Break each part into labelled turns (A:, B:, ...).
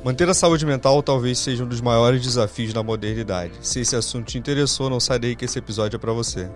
A: Manter a saúde mental talvez seja um dos maiores desafios da modernidade. Se esse assunto te interessou, não sai daí que esse episódio é para você.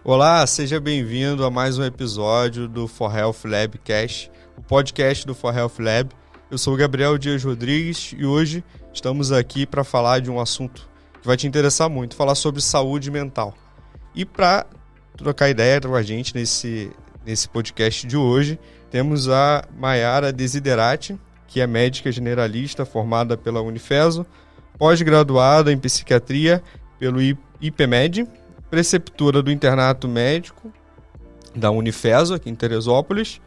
A: Olá, seja bem-vindo a mais um episódio do For Health Lab Cast, o podcast do For Health Lab. Eu sou o Gabriel Dias Rodrigues e hoje estamos aqui para falar de um assunto que vai te interessar muito, falar sobre saúde mental. E para trocar ideia com a gente nesse podcast de hoje, temos a Mayara Desiderati, que é médica generalista formada pela Unifeso, pós-graduada em psiquiatria pelo IPMED, preceptora do internato médico da Unifeso, aqui em Teresópolis,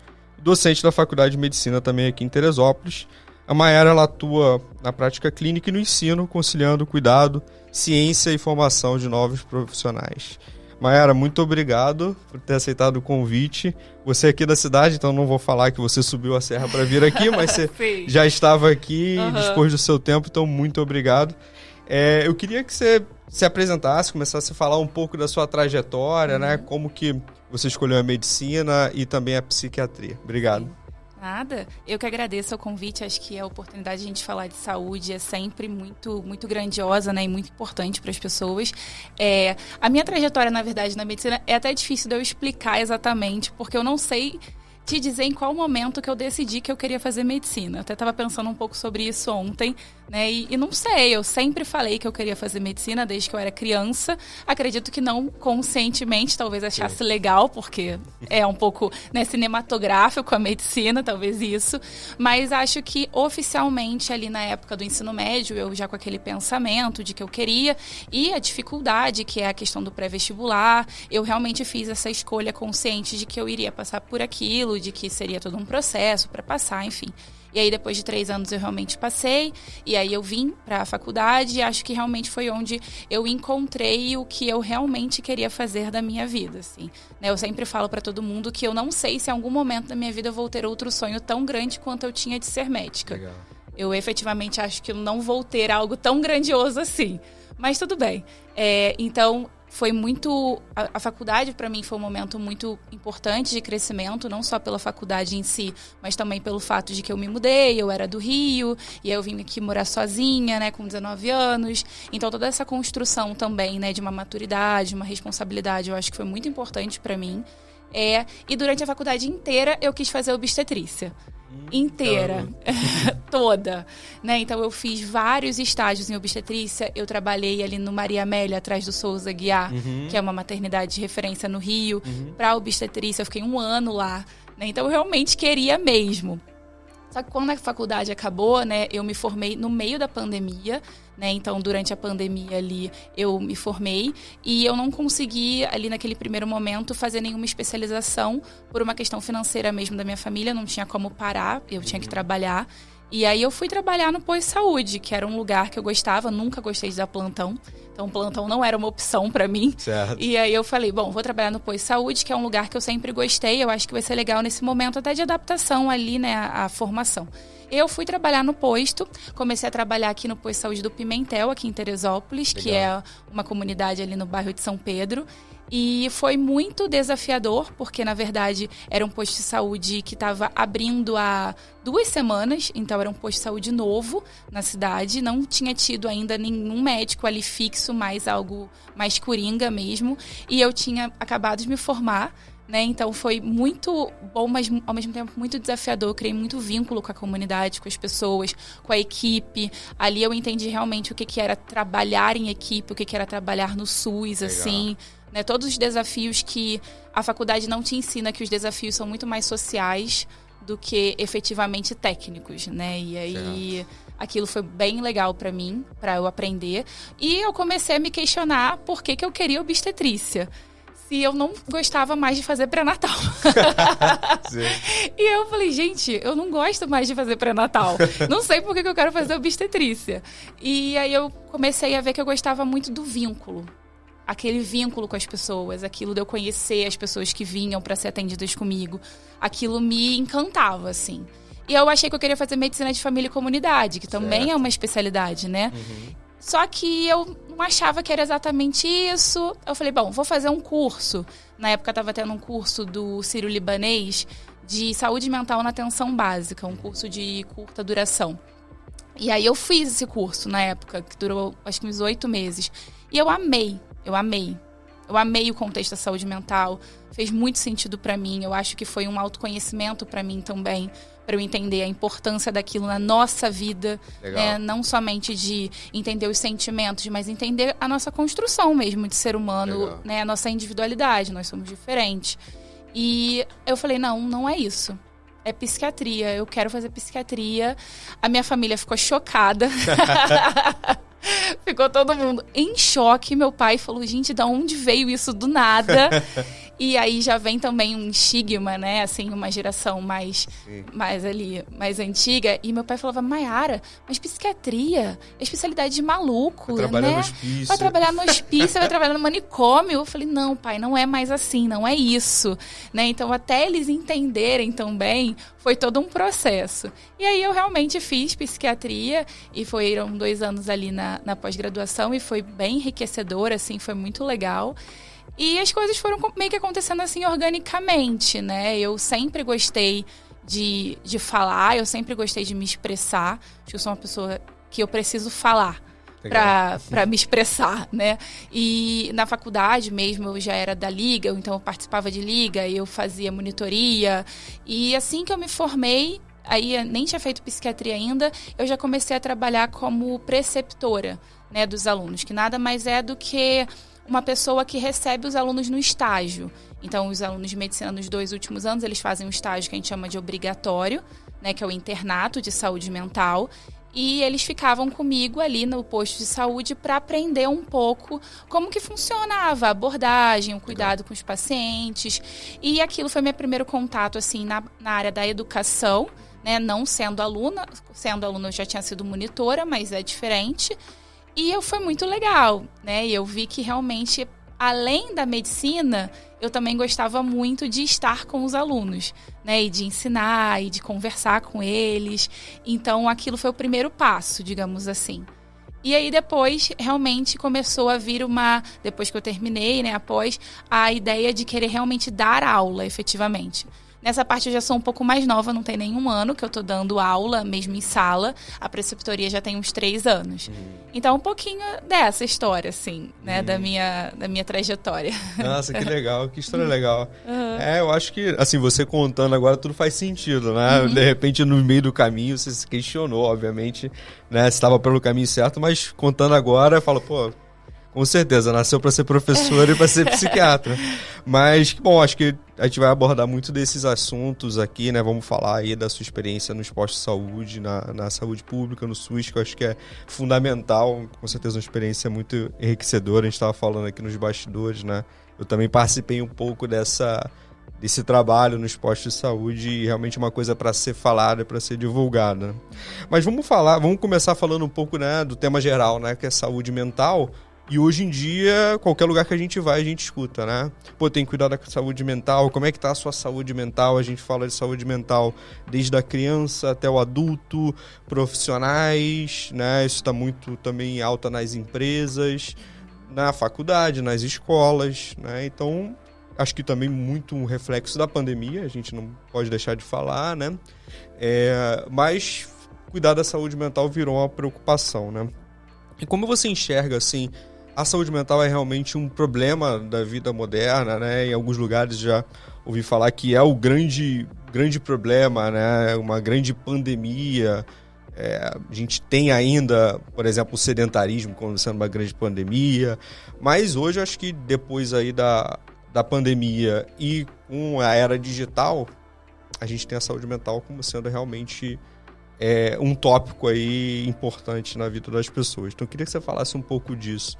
A: docente da Faculdade de Medicina também aqui em Teresópolis. A Mayara ela atua na prática clínica e no ensino, conciliando cuidado, ciência e formação de novos profissionais. Mayara, muito obrigado por ter aceitado o convite. Você é aqui da cidade, então não vou falar que você subiu a serra para vir aqui, mas você já estava aqui e dispôs do seu tempo, então muito obrigado. Eu queria que você se apresentasse, começasse a falar um pouco da sua trajetória, né? Como que você escolheu a medicina e também a psiquiatria. Obrigado.
B: Nada. Eu que agradeço o convite. Acho que a oportunidade de a gente falar de saúde é sempre muito, muito grandiosa, né? E muito importante para as pessoas. A minha trajetória, na verdade, na medicina é até difícil de eu explicar exatamente, porque eu não sei te dizer em qual momento que eu decidi que eu queria fazer medicina. Eu até estava pensando um pouco sobre isso ontem, né? E não sei, eu sempre falei que eu queria fazer medicina desde que eu era criança. Acredito que não conscientemente, talvez achasse legal, porque é um pouco, né, cinematográfico a medicina, talvez isso. Mas acho que oficialmente ali na época do ensino médio, eu já com aquele pensamento de que eu queria, e a dificuldade, que é a questão do pré-vestibular, eu realmente fiz essa escolha consciente de que eu iria passar por aquilo, de que seria todo um processo para passar, enfim. E aí, depois de 3 anos, eu realmente passei. E aí, eu vim para a faculdade e acho que realmente foi onde eu encontrei o que eu realmente queria fazer da minha vida, assim. Né? Eu sempre falo para todo mundo que eu não sei se em algum momento da minha vida eu vou ter outro sonho tão grande quanto eu tinha de ser médica. Legal. Eu efetivamente acho que eu não vou ter algo tão grandioso assim. Mas tudo bem. Então, foi muito... A faculdade, para mim, foi um momento muito importante de crescimento, não só pela faculdade em si, mas também pelo fato de que eu me mudei, eu era do Rio, e aí eu vim aqui morar sozinha, né, com 19 anos. Então, toda essa construção também, né, de uma maturidade, uma responsabilidade, eu acho que foi muito importante para mim. E durante a faculdade inteira, eu quis fazer obstetrícia. Inteira, toda, né? Então eu fiz vários estágios em obstetrícia. Eu trabalhei ali no Maria Amélia, atrás do Souza Guiar, que é uma maternidade de referência no Rio, para obstetrícia. Eu fiquei 1 ano lá, né? Então eu realmente queria mesmo. Só que quando a faculdade acabou, né, eu me formei no meio da pandemia, né? Então, durante a pandemia ali, eu me formei e eu não consegui, ali naquele primeiro momento, fazer nenhuma especialização por uma questão financeira mesmo da minha família. Não tinha como parar, eu tinha que trabalhar. E aí eu fui trabalhar no pós-saúde, que era um lugar que eu gostava, nunca gostei de dar plantão. Então, plantão não era uma opção pra mim. Certo. E aí eu falei, bom, vou trabalhar no pós-saúde, que é um lugar que eu sempre gostei. Eu acho que vai ser legal nesse momento até de adaptação ali, né, à formação. Eu fui trabalhar no posto, comecei a trabalhar aqui no Posto de Saúde do Pimentel, aqui em Teresópolis, legal, que é uma comunidade ali no bairro de São Pedro. E foi muito desafiador, porque, na verdade, era um posto de saúde que estava abrindo há 2 semanas. Então, era um posto de saúde novo na cidade. Não tinha tido ainda nenhum médico ali fixo, mais algo mais coringa mesmo. E eu tinha acabado de me formar, né? Então, foi muito bom, mas, ao mesmo tempo, muito desafiador. Eu criei muito vínculo com a comunidade, com as pessoas, com a equipe. Ali eu entendi realmente o que era trabalhar em equipe, o que era trabalhar no SUS, legal, assim... Né, todos os desafios que a faculdade não te ensina, que os desafios são muito mais sociais do que efetivamente técnicos, né? E aí aquilo foi bem legal para mim, para eu aprender. E eu comecei a me questionar por que eu queria obstetrícia, se eu não gostava mais de fazer pré-natal. E eu falei, gente, eu não gosto mais de fazer pré-natal. Não sei por que eu quero fazer obstetrícia. E aí eu comecei a ver que eu gostava muito do vínculo. Aquele vínculo com as pessoas, aquilo de eu conhecer as pessoas que vinham para ser atendidas comigo, aquilo me encantava, assim. E eu achei que eu queria fazer medicina de família e comunidade, que também é uma especialidade, né? Só que eu não achava que era exatamente isso. Eu falei, bom, vou fazer um curso. Na época estava tendo um curso do Sírio-Libanês de saúde mental na atenção básica, um curso de curta duração. E aí eu fiz esse curso na época, que durou acho que uns 8 meses. E eu amei. Eu amei o contexto da saúde mental, fez muito sentido para mim. Eu acho que foi um autoconhecimento para mim também, para eu entender a importância daquilo na nossa vida, né? Não somente de entender os sentimentos, mas entender a nossa construção mesmo de ser humano, né? A nossa individualidade, nós somos diferentes. E eu falei, não é isso. É psiquiatria, eu quero fazer psiquiatria. A minha família ficou chocada. Ficou todo mundo em choque. Meu pai falou, gente, de onde veio isso do nada? E aí já vem também um estigma, né? Assim, uma geração mais antiga. E meu pai falava, Mayara, mas psiquiatria é especialidade de maluco,
A: vai trabalhar
B: né?
A: no hospício.
B: Vai trabalhar no hospício, vai trabalhar no manicômio. Eu falei, não, pai, não é mais assim, não é isso. Né? Então, até eles entenderem também, foi todo um processo. E aí eu realmente fiz psiquiatria e foram 2 anos ali na pós-graduação e foi bem enriquecedor, assim, foi muito legal. E as coisas foram meio que acontecendo assim organicamente, né? Eu sempre gostei de falar, eu sempre gostei de me expressar. Acho que eu sou uma pessoa que eu preciso falar para me expressar, né? E na faculdade mesmo eu já era da Liga, então eu participava de Liga, eu fazia monitoria. E assim que eu me formei, aí nem tinha feito psiquiatria ainda, eu já comecei a trabalhar como preceptora, né, dos alunos, que nada mais é do que uma pessoa que recebe os alunos no estágio. Então, os alunos de medicina nos 2 últimos anos, eles fazem um estágio que a gente chama de obrigatório, né, que é o internato de saúde mental. E eles ficavam comigo ali no posto de saúde para aprender um pouco como que funcionava a abordagem, o cuidado com os pacientes. E aquilo foi meu primeiro contato assim, na área da educação, né, não sendo aluna. Sendo aluna eu já tinha sido monitora, mas é diferente. E foi muito legal, né? E eu vi que realmente, além da medicina, eu também gostava muito de estar com os alunos, né? E de ensinar, e de conversar com eles. Então, aquilo foi o primeiro passo, digamos assim. E aí, depois, realmente começou a vir depois que eu terminei, né? Após, a ideia de querer realmente dar aula, efetivamente. Nessa parte eu já sou um pouco mais nova, não tem nenhum ano que eu tô dando aula, mesmo em sala. A preceptoria já tem uns 3 anos. Então, um pouquinho dessa história, assim, né, da minha trajetória.
A: Nossa, que legal, que história legal. Eu acho que, assim, você contando agora tudo faz sentido, né? De repente, no meio do caminho, você se questionou, obviamente, né? Você estava pelo caminho certo, mas contando agora, fala, pô, com certeza, nasceu para ser professor e para ser psiquiatra. Mas, bom, acho que a gente vai abordar muito desses assuntos aqui, né? Vamos falar aí da sua experiência nos postos de saúde, na saúde pública, no SUS, que eu acho que é fundamental. Com certeza uma experiência muito enriquecedora. A gente estava falando aqui nos bastidores, né? Eu também participei um pouco desse trabalho nos postos de saúde e realmente uma coisa para ser falada, para ser divulgada. Mas vamos começar falando um pouco, né, do tema geral, né? Que é saúde mental. E hoje em dia, qualquer lugar que a gente vai, a gente escuta, né? Pô, tem que cuidar da saúde mental, como é que tá a sua saúde mental? A gente fala de saúde mental desde a criança até o adulto, profissionais, né? Isso está muito também alta nas empresas, na faculdade, nas escolas, né? Então, acho que também muito um reflexo da pandemia, a gente não pode deixar de falar, né? Mas cuidar da saúde mental virou uma preocupação, né? E como você enxerga, assim, a saúde mental é realmente um problema da vida moderna, né? Em alguns lugares já ouvi falar que é o grande problema, né? Uma grande pandemia. A gente tem ainda, por exemplo, o sedentarismo como sendo uma grande pandemia. Mas hoje, acho que depois aí da pandemia e com a era digital, a gente tem a saúde mental como sendo realmente um tópico aí importante na vida das pessoas. Então, eu queria que você falasse um pouco disso.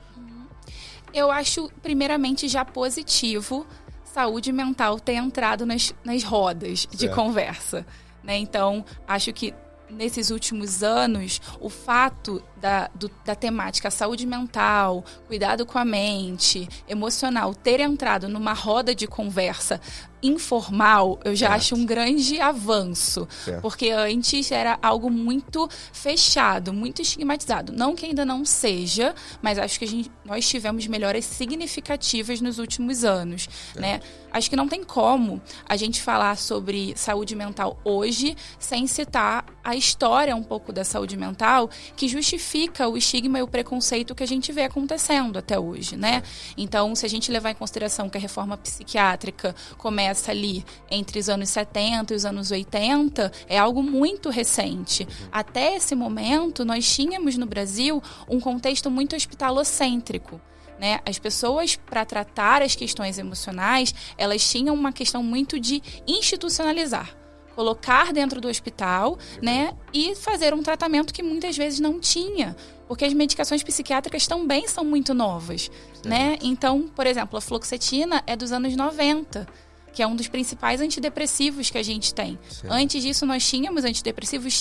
B: Eu acho, primeiramente, já positivo saúde mental ter entrado nas rodas de conversa, né? Então, acho que nesses últimos anos, o fato da temática saúde mental, cuidado com a mente, emocional, ter entrado numa roda de conversa informal, eu já acho um grande avanço. Porque antes era algo muito fechado, muito estigmatizado. Não que ainda não seja, mas acho que nós tivemos melhoras significativas nos últimos anos, né? Acho que não tem como a gente falar sobre saúde mental hoje sem citar a história um pouco da saúde mental que justifica o estigma e o preconceito que a gente vê acontecendo até hoje, né? Então, se a gente levar em consideração que a reforma psiquiátrica começa ali entre os anos 70 e os anos 80, é algo muito recente. Até esse momento, nós tínhamos no Brasil um contexto muito hospitalocêntrico, né? As pessoas, para tratar as questões emocionais, elas tinham uma questão muito de institucionalizar. Colocar dentro do hospital, né, e fazer um tratamento que muitas vezes não tinha, porque as medicações psiquiátricas também são muito novas, né? Então, por exemplo, a fluoxetina é dos anos 90, que é um dos principais antidepressivos que a gente tem. Antes disso, nós tínhamos antidepressivos?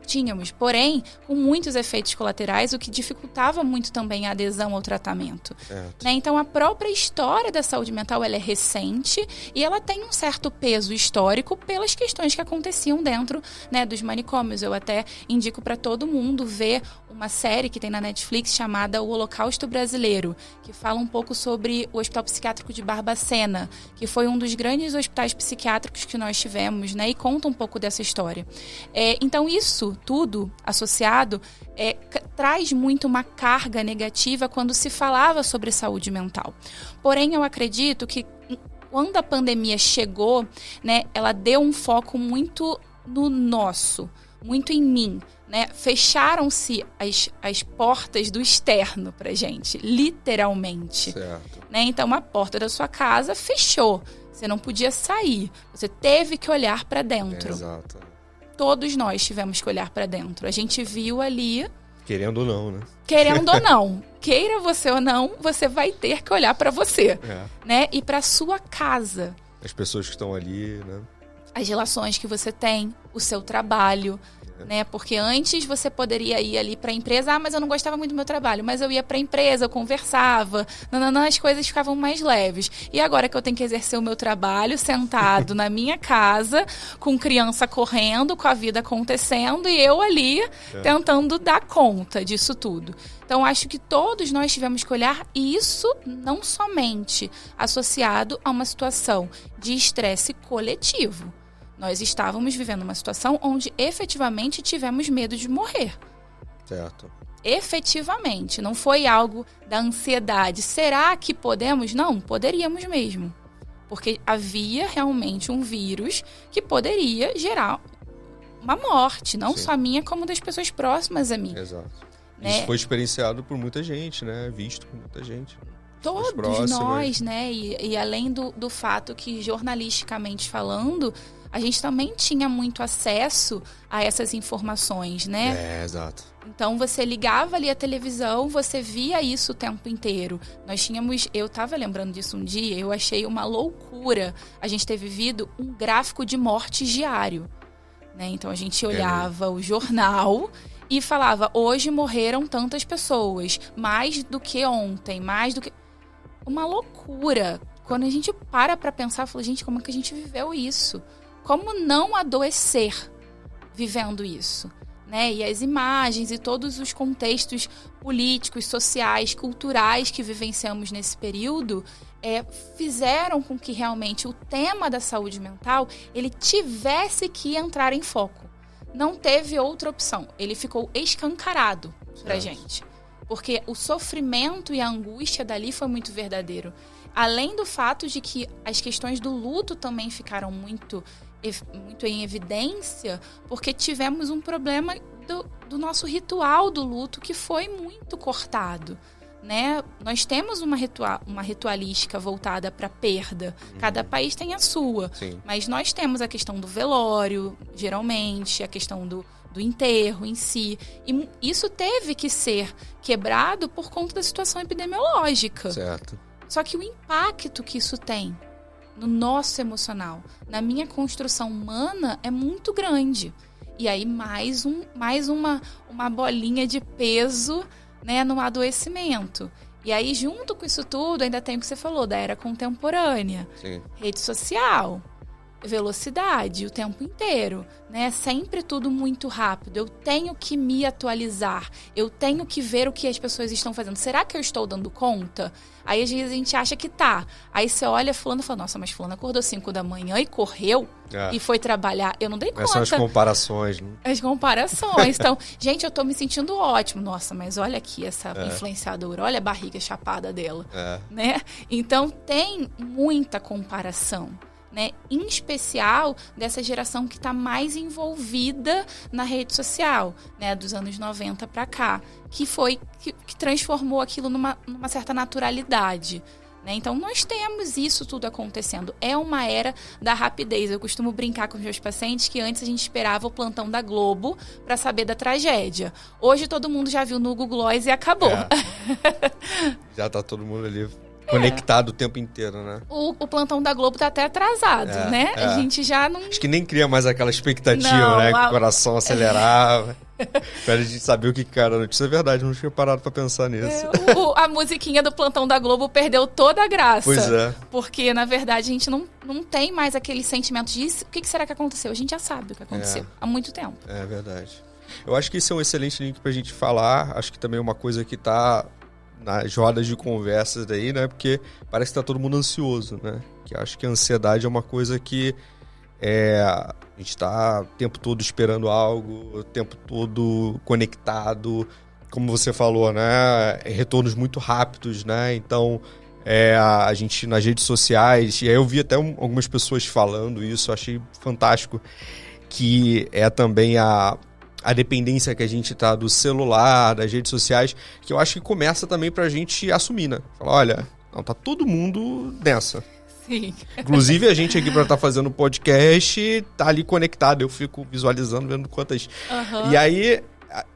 B: Tínhamos, porém, com muitos efeitos colaterais, o que dificultava muito também a adesão ao tratamento. Né? Então, a própria história da saúde mental ela é recente e ela tem um certo peso histórico pelas questões que aconteciam dentro, né, dos manicômios. Eu até indico para todo mundo ver uma série que tem na Netflix chamada O Holocausto Brasileiro, que fala um pouco sobre o Hospital Psiquiátrico de Barbacena, que foi um dos grandes hospitais psiquiátricos que nós tivemos, né, e conta um pouco dessa história. Então, isso tudo associado traz muito uma carga negativa quando se falava sobre saúde mental. Porém, eu acredito que quando a pandemia chegou, né, ela deu um foco muito no nosso, muito em mim, né? Fecharam-se as portas do externo pra gente, literalmente. Né? Então, a porta da sua casa fechou. Você não podia sair. Você teve que olhar para dentro. Todos nós tivemos que olhar para dentro. A gente viu ali...
A: Querendo ou não, né?
B: Querendo ou não. Queira você ou não, você vai ter que olhar para você. Né? E para sua casa.
A: As pessoas que estão ali, né?
B: As relações que você tem, o seu trabalho, né? Porque antes você poderia ir ali para a empresa, mas eu não gostava muito do meu trabalho, mas eu ia para a empresa, eu conversava, as coisas ficavam mais leves. E agora que eu tenho que exercer o meu trabalho sentado na minha casa, com criança correndo, com a vida acontecendo e eu ali tentando dar conta disso tudo. Então, acho que todos nós tivemos que olhar, e isso não somente associado a uma situação de estresse coletivo. Nós estávamos vivendo uma situação onde efetivamente tivemos medo de morrer. Efetivamente, não foi algo da ansiedade. Será que podemos? Não, poderíamos mesmo. Porque havia realmente um vírus que poderia gerar uma morte, não só minha, como das pessoas próximas a mim.
A: Né? Isso foi experienciado por muita gente, né? Visto por muita gente.
B: Todos nós, né? E além do fato que, jornalisticamente falando, a gente também tinha muito acesso a essas informações, né? Então, você ligava ali a televisão, você via isso o tempo inteiro. Eu estava lembrando disso um dia, eu achei uma loucura a gente ter vivido um gráfico de mortes diário. Né? Então, a gente olhava o jornal e falava, hoje morreram tantas pessoas, mais do que ontem, mais do que... Uma loucura. Quando a gente para pensar, fala, gente, como é que a gente viveu isso? Como não adoecer vivendo isso? Né? E as imagens e todos os contextos políticos, sociais, culturais que vivenciamos nesse período fizeram com que realmente o tema da saúde mental ele tivesse que entrar em foco. Não teve outra opção. Ele ficou escancarado pra gente. Porque o sofrimento e a angústia dali foi muito verdadeiro. Além do fato de que as questões do luto também ficaram muito em evidência, porque tivemos um problema do nosso ritual do luto que foi muito cortado. Né? Nós temos uma ritualística voltada para perda. Cada país tem a sua. Mas nós temos a questão do velório, geralmente, a questão do enterro em si. E isso teve que ser quebrado por conta da situação epidemiológica. Só que o impacto que isso tem no nosso emocional, na minha construção humana, é muito grande. E aí mais uma bolinha de peso, né, no adoecimento. E aí, junto com isso tudo, ainda tem o que você falou, da era contemporânea.
A: Sim.
B: Rede social, velocidade o tempo inteiro, né? Sempre tudo muito rápido. Eu tenho que me atualizar. Eu tenho que ver o que as pessoas estão fazendo. Será que eu estou dando conta? Aí, às vezes, a gente acha que tá. Aí você olha fulano e fala, nossa, mas fulano acordou 5 da manhã e correu e foi trabalhar. Eu não dei conta.
A: São as comparações, né?
B: As comparações. Então, gente, eu tô me sentindo ótimo. Nossa, mas olha aqui essa influenciadora. Olha a barriga chapada dela. Né? Então, tem muita comparação. Né? Em especial dessa geração que está mais envolvida na rede social, né? Dos anos 90 para cá, que transformou aquilo numa certa naturalidade. Né? Então, nós temos isso tudo acontecendo. É uma era da rapidez. Eu costumo brincar com os meus pacientes que antes a gente esperava o plantão da Globo para saber da tragédia. Hoje todo mundo já viu no Google Gloss e acabou.
A: Já está todo mundo ali conectado o tempo inteiro, né?
B: O plantão da Globo tá até atrasado, né? A gente já não...
A: Acho que nem cria mais aquela expectativa, né? Que o coração acelerava. Pra gente saber o que era a notícia. É verdade, não tinha parado pra pensar nisso.
B: A musiquinha do plantão da Globo perdeu toda a graça.
A: Pois é.
B: Porque, na verdade, a gente não tem mais aquele sentimento de o que será que aconteceu? A gente já sabe o que aconteceu há muito tempo.
A: É verdade. Eu acho que isso é um excelente link pra gente falar. Acho que também é uma coisa que tá nas rodas de conversas daí, né? Porque parece que tá todo mundo ansioso, né? Que acho que a ansiedade é uma coisa que a gente tá o tempo todo esperando algo, o tempo todo conectado, como você falou, né? Retornos muito rápidos, né? Então, a gente nas redes sociais, e aí eu vi até algumas pessoas falando isso, eu achei fantástico, que é também a dependência que a gente tá do celular, das redes sociais, que eu acho que começa também pra gente assumir, né? Falar, olha, não, tá todo mundo nessa.
B: Sim.
A: Inclusive a gente aqui pra estar fazendo podcast, tá ali conectado, eu fico visualizando, vendo quantas... E aí,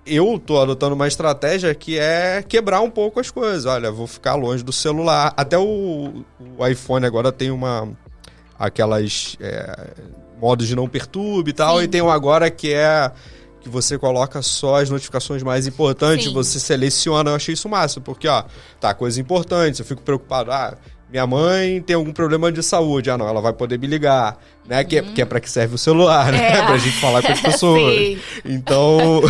A: eu tô adotando uma estratégia que é quebrar um pouco as coisas. Olha, vou ficar longe do celular. Até o iPhone agora tem aquelas modos de não perturbe e tal, e tem um agora que que você coloca só as notificações mais importantes, você seleciona. Eu achei isso máximo, porque, coisas importantes, eu fico preocupado, minha mãe tem algum problema de saúde, não, ela vai poder me ligar, né, que é pra que serve o celular, né, pra gente falar com as pessoas. Sim. Então,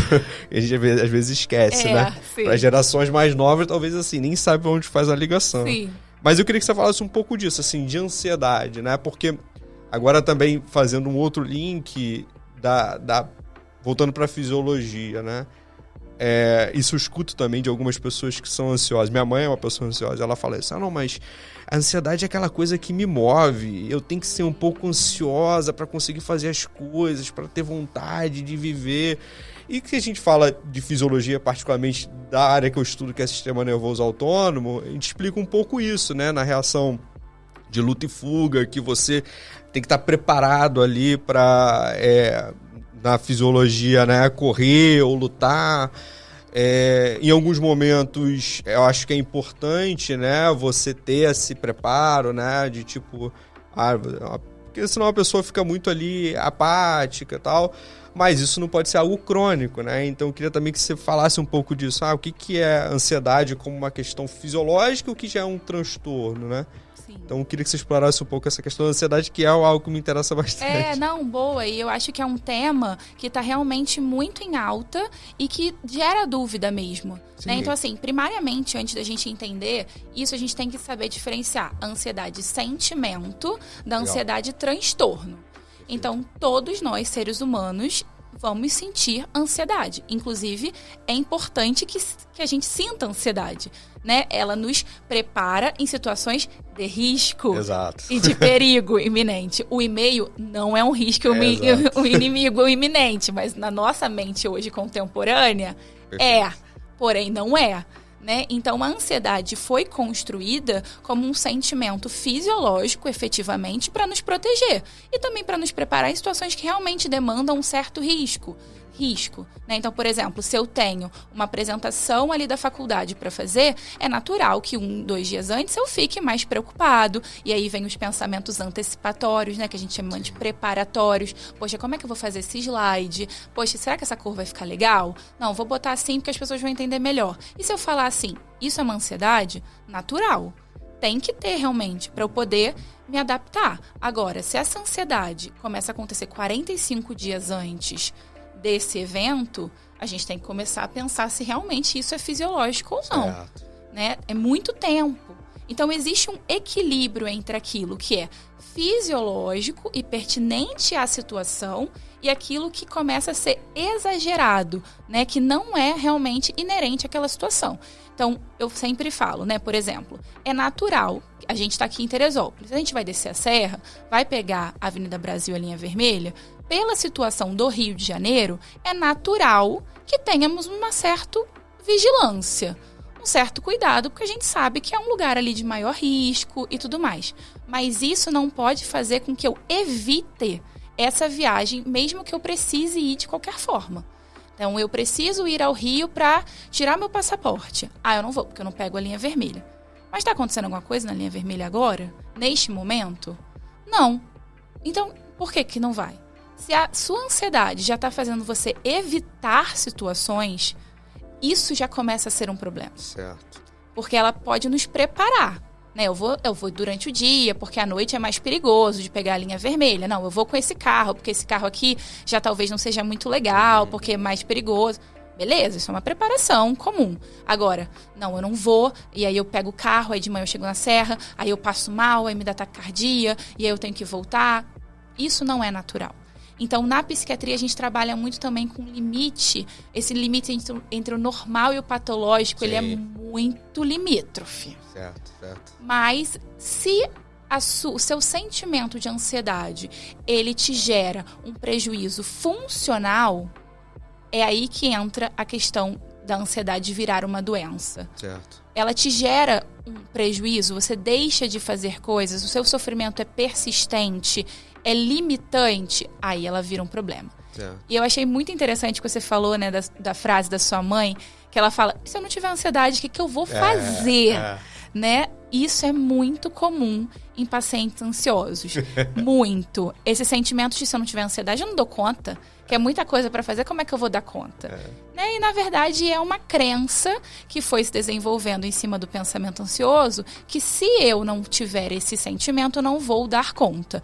A: a gente às vezes esquece, né, para gerações mais novas, talvez assim, nem sabe onde faz a ligação.
B: Sim.
A: Mas eu queria que você falasse um pouco disso, assim, de ansiedade, né, porque agora também fazendo um outro link voltando para a fisiologia, né? Isso eu escuto também de algumas pessoas que são ansiosas. Minha mãe é uma pessoa ansiosa, ela fala assim, não, mas a ansiedade é aquela coisa que me move, eu tenho que ser um pouco ansiosa para conseguir fazer as coisas, para ter vontade de viver. E que a gente fala de fisiologia, particularmente da área que eu estudo, que é sistema nervoso autônomo, a gente explica um pouco isso, né? Na reação de luta e fuga, que você tem que estar preparado ali para... na fisiologia, né, correr ou lutar. Em alguns momentos, eu acho que é importante, né, você ter esse preparo, né, de tipo... porque senão a pessoa fica muito ali apática e tal, mas isso não pode ser algo crônico, né? Então eu queria também que você falasse um pouco disso. O que é ansiedade como uma questão fisiológica e o que já é um transtorno, né?
B: Sim.
A: Então eu queria que você explorasse um pouco essa questão da ansiedade, que é algo que me interessa bastante.
B: Boa. E eu acho que é um tema que está realmente muito em alta e que gera dúvida mesmo. Né? Então, assim, primariamente, antes da gente entender isso, a gente tem que saber diferenciar a ansiedade sentimento da ansiedade transtorno. Então, todos nós, seres humanos, vamos sentir ansiedade. Inclusive, é importante que a gente sinta ansiedade, né? Ela nos prepara em situações de risco.
A: Exato.
B: E de perigo iminente. O e-mail não é um risco, um inimigo iminente, mas na nossa mente hoje contemporânea, porém não é. Né? Então, a ansiedade foi construída como um sentimento fisiológico, efetivamente, para nos proteger. E também para nos preparar em situações que realmente demandam um certo risco. risco, né? Então, por exemplo, se eu tenho uma apresentação ali da faculdade para fazer, é natural que 2 dias antes eu fique mais preocupado, e aí vem os pensamentos antecipatórios, né? Que a gente chama de preparatórios. Poxa, como é que eu vou fazer esse slide? Poxa, será que essa cor vai ficar legal? Não, vou botar assim porque as pessoas vão entender melhor. E se eu falar assim, isso é uma ansiedade? Natural. Tem que ter realmente, para eu poder me adaptar. Agora, se essa ansiedade começa a acontecer 45 dias antes desse evento, a gente tem que começar a pensar se realmente isso é fisiológico ou não.
A: Certo.
B: Né? É muito tempo. Então, existe um equilíbrio entre aquilo que é fisiológico e pertinente à situação e aquilo que começa a ser exagerado, né? Que não é realmente inerente àquela situação. Então, eu sempre falo, né? Por exemplo, é natural, a gente está aqui em Teresópolis, a gente vai descer a serra, vai pegar a Avenida Brasil, a linha vermelha, pela situação do Rio de Janeiro, é natural que tenhamos uma certa vigilância, um certo cuidado, porque a gente sabe que é um lugar ali de maior risco e tudo mais. Mas isso não pode fazer com que eu evite essa viagem, mesmo que eu precise ir de qualquer forma. Então, eu preciso ir ao Rio para tirar meu passaporte. Ah, eu não vou, porque eu não pego a linha vermelha. Mas está acontecendo alguma coisa na linha vermelha agora? Neste momento? Não. Então, por que não vai? Se a sua ansiedade já está fazendo você evitar situações, isso já começa a ser um problema.
A: Certo.
B: Porque ela pode nos preparar. Né? Eu vou durante o dia, porque à noite é mais perigoso de pegar a linha vermelha. Não, eu vou com esse carro, porque esse carro aqui já talvez não seja muito legal, porque é mais perigoso. Beleza, isso é uma preparação comum. Agora, não, eu não vou, e aí eu pego o carro, aí de manhã eu chego na serra, aí eu passo mal, aí me dá taquicardia, e aí eu tenho que voltar. Isso não é natural. Então, na psiquiatria, a gente trabalha muito também com limite. Esse limite entre o normal e o patológico, Sim. Ele é muito limítrofe.
A: Certo.
B: Mas, se o seu sentimento de ansiedade, ele te gera um prejuízo funcional, é aí que entra a questão da ansiedade virar uma doença.
A: Certo.
B: Ela te gera um prejuízo, você deixa de fazer coisas, o seu sofrimento é persistente, é limitante, aí ela vira um problema.
A: Certo.
B: E eu achei muito interessante que você falou, né, da frase da sua mãe, que ela fala, se eu não tiver ansiedade, o que eu vou fazer? Né? Isso é muito comum em pacientes ansiosos. Muito. Esse sentimento de se eu não tiver ansiedade, eu não dou conta. Que é muita coisa para fazer, como é que eu vou dar conta? Né? E, na verdade, é uma crença que foi se desenvolvendo em cima do pensamento ansioso, que se eu não tiver esse sentimento, eu não vou dar conta.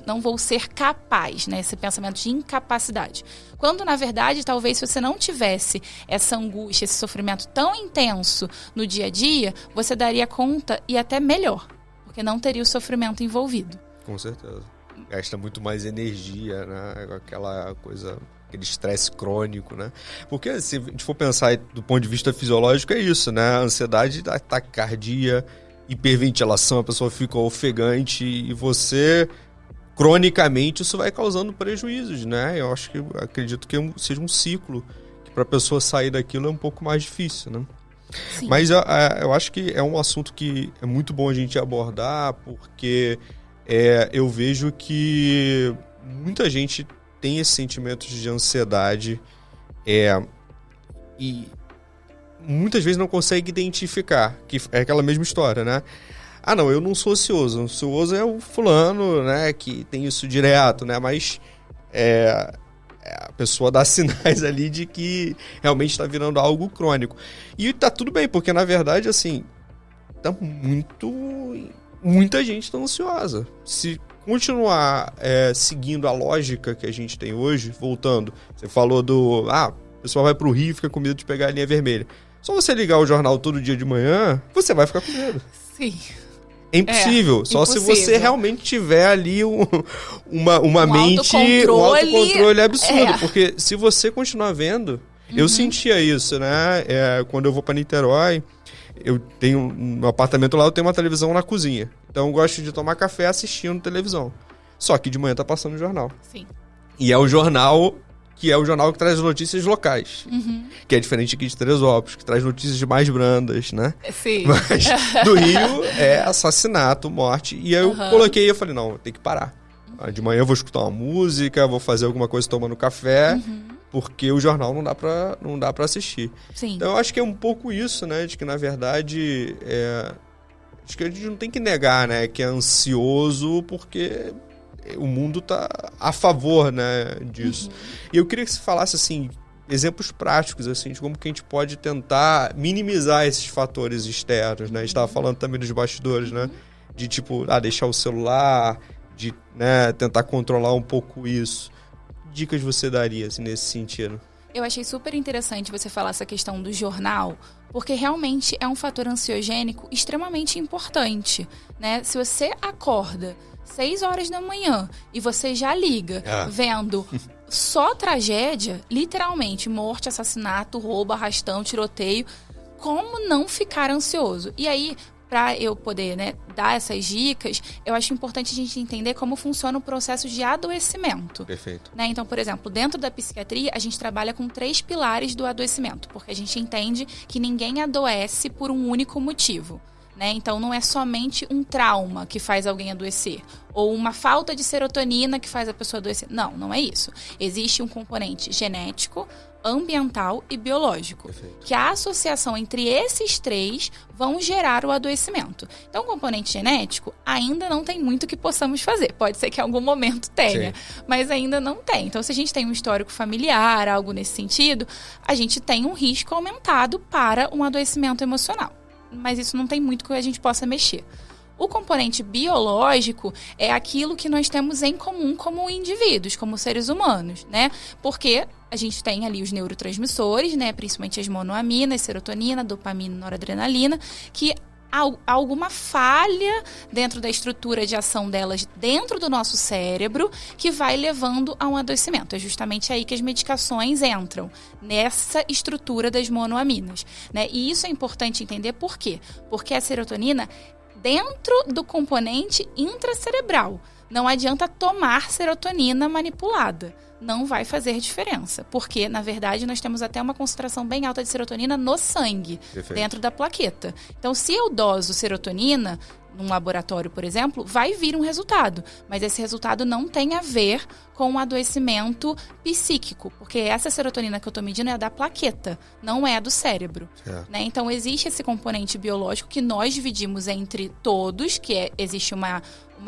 B: Não vou ser capaz, né? Esse pensamento de incapacidade. Quando, na verdade, talvez se você não tivesse essa angústia, esse sofrimento tão intenso no dia a dia, você daria conta e até melhor, porque não teria o sofrimento envolvido.
A: Com certeza. Gasta muito mais energia, né? Aquela coisa, aquele estresse crônico, né? Porque se a gente for pensar do ponto de vista fisiológico, é isso, né? A ansiedade, a taquicardia, hiperventilação, a pessoa fica ofegante e você, cronicamente, isso vai causando prejuízos, né? Eu acredito que seja um ciclo, que para a pessoa sair daquilo é um pouco mais difícil, né?
B: Sim.
A: Mas eu acho que é um assunto que é muito bom a gente abordar, porque eu vejo que muita gente tem esse sentimento de ansiedade e muitas vezes não consegue identificar, que é aquela mesma história, né? Ah, não, eu não sou ansioso. Ansioso é o fulano, né, que tem isso direto, né? Mas a pessoa dá sinais ali de que realmente está virando algo crônico. E tá tudo bem, porque na verdade, assim, muita gente está ansiosa. Se continuar seguindo a lógica que a gente tem hoje, voltando, você falou o pessoal vai pro Rio e fica com medo de pegar a linha vermelha. Só você ligar o jornal todo dia de manhã, você vai ficar com medo.
B: Sim.
A: É impossível. Só se você realmente tiver ali uma mente, um autocontrole absurdo. Porque se você continuar vendo, eu sentia isso, né? Quando eu vou para Niterói, eu tenho um apartamento lá, eu tenho uma televisão na cozinha. Então eu gosto de tomar café assistindo televisão. Só que de manhã tá passando o jornal.
B: Sim.
A: E é o jornal que traz notícias locais. Que é diferente aqui de Teresópolis, que traz notícias mais brandas, né?
B: Sim.
A: Mas do Rio é assassinato, morte. E aí eu coloquei e falei, não, tem que parar. De manhã eu vou escutar uma música, vou fazer alguma coisa tomando café. porque o jornal não dá pra assistir.
B: Sim.
A: Então eu acho que é um pouco isso, né? De que, na verdade, acho que a gente não tem que negar, né? Que é ansioso porque o mundo tá a favor, né, disso. E eu queria que você falasse, assim, exemplos práticos, assim, de como que a gente pode tentar minimizar esses fatores externos, né? A gente estava falando também dos bastidores, né? De, tipo, deixar o celular, de, né, tentar controlar um pouco isso. Que dicas você daria, assim, nesse sentido?
B: Eu achei super interessante você falar essa questão do jornal, porque realmente é um fator ansiogênico extremamente importante, né? Se você acorda 6 horas da manhã e você já liga vendo só tragédia, literalmente, morte, assassinato, roubo, arrastão, tiroteio, como não ficar ansioso? E aí, para eu poder, né, dar essas dicas, eu acho importante a gente entender como funciona o processo de adoecimento.
A: Perfeito.
B: Né? Então, por exemplo, dentro da psiquiatria, a gente trabalha com 3 pilares do adoecimento, porque a gente entende que ninguém adoece por um único motivo. Né? Então, não é somente um trauma que faz alguém adoecer, ou uma falta de serotonina que faz a pessoa adoecer. Não, não é isso. Existe um componente genético, ambiental e biológico.
A: Perfeito.
B: Que a associação entre esses 3 vão gerar o adoecimento. Então, o componente genético ainda não tem muito que possamos fazer. Pode ser que em algum momento tenha, mas ainda não tem. Então, se a gente tem um histórico familiar, algo nesse sentido, a gente tem um risco aumentado para um adoecimento emocional. Mas isso não tem muito que a gente possa mexer. O componente biológico é aquilo que nós temos em comum como indivíduos, como seres humanos, né? Porque a gente tem ali os neurotransmissores, né? Principalmente as monoaminas, serotonina, dopamina, noradrenalina, que há alguma falha dentro da estrutura de ação delas dentro do nosso cérebro que vai levando a um adoecimento. É justamente aí que as medicações entram, nessa estrutura das monoaminas, né? E isso é importante entender por quê? Porque a serotonina dentro do componente intracerebral. Não adianta tomar serotonina manipulada. Não vai fazer diferença. Porque, na verdade, nós temos até uma concentração bem alta de serotonina no sangue, dentro da plaqueta. Então, se eu doso serotonina num laboratório, por exemplo, vai vir um resultado. Mas esse resultado não tem a ver com o adoecimento psíquico. Porque essa serotonina que eu estou medindo é a da plaqueta, não é a do cérebro. Né? Então, existe esse componente biológico que nós dividimos entre todos, que existe uma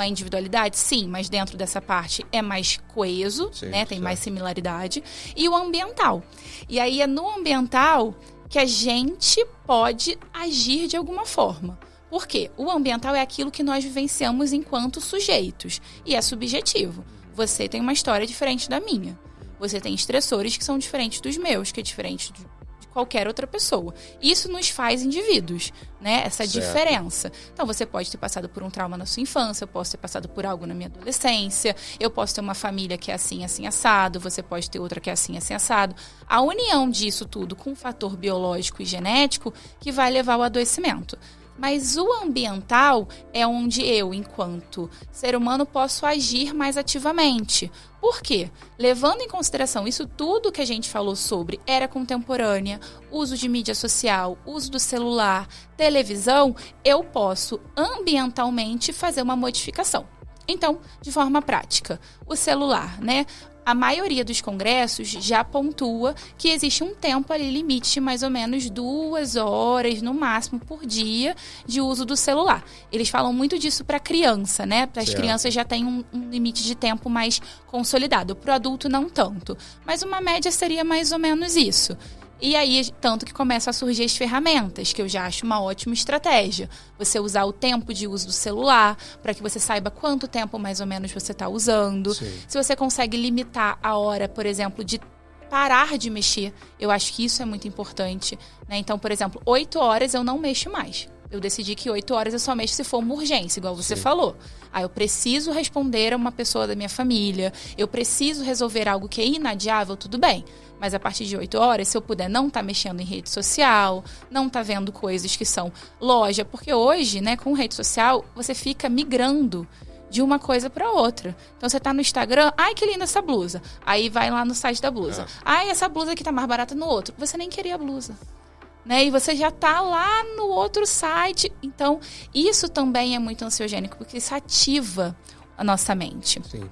B: individualidade, sim, mas dentro dessa parte é mais coeso, né? Tem mais similaridade. E o ambiental. E aí é no ambiental que a gente pode agir de alguma forma. Por quê? O ambiental é aquilo que nós vivenciamos enquanto sujeitos. E é subjetivo. Você tem uma história diferente da minha. Você tem estressores que são diferentes dos meus, que é diferente de qualquer outra pessoa. Isso nos faz indivíduos, né? Essa diferença. Então, você pode ter passado por um trauma na sua infância, eu posso ter passado por algo na minha adolescência, eu posso ter uma família que é assim, assim, assado, você pode ter outra que é assim, assim, assado. A união disso tudo com um fator biológico e genético que vai levar ao adoecimento. Mas o ambiental é onde eu, enquanto ser humano, posso agir mais ativamente. Por quê? Levando em consideração isso tudo que a gente falou sobre era contemporânea, uso de mídia social, uso do celular, televisão, eu posso ambientalmente fazer uma modificação. Então, de forma prática, o celular, né? A maioria dos congressos já pontua que existe um tempo ali limite de mais ou menos 2 horas, no máximo, por dia de uso do celular. Eles falam muito disso para criança, né? Para as crianças já tem um limite de tempo mais consolidado. Para o adulto, não tanto. Mas uma média seria mais ou menos isso. E aí, tanto que começam a surgir as ferramentas, que eu já acho uma ótima estratégia. Você usar o tempo de uso do celular, para que você saiba quanto tempo mais ou menos você está usando. Sim. Se você consegue limitar a hora, por exemplo, de parar de mexer, eu acho que isso é muito importante. Né? Então, por exemplo, 8 horas eu não mexo mais. Eu decidi que 8 horas eu só mexo se for uma urgência, igual você falou. Eu preciso responder a uma pessoa da minha família, eu preciso resolver algo que é inadiável, tudo bem. Mas a partir de 8 horas, se eu puder não estar mexendo em rede social, não estar vendo coisas que são loja, porque hoje, né, com rede social, você fica migrando de uma coisa para outra. Então, você tá no Instagram, ai, que linda essa blusa. Aí vai lá no site da blusa. Ai, essa blusa aqui tá mais barata no outro. Você nem queria a blusa. Né? E você já tá lá no outro site. Então, isso também é muito ansiogênico, porque isso ativa a nossa mente.
A: Sim.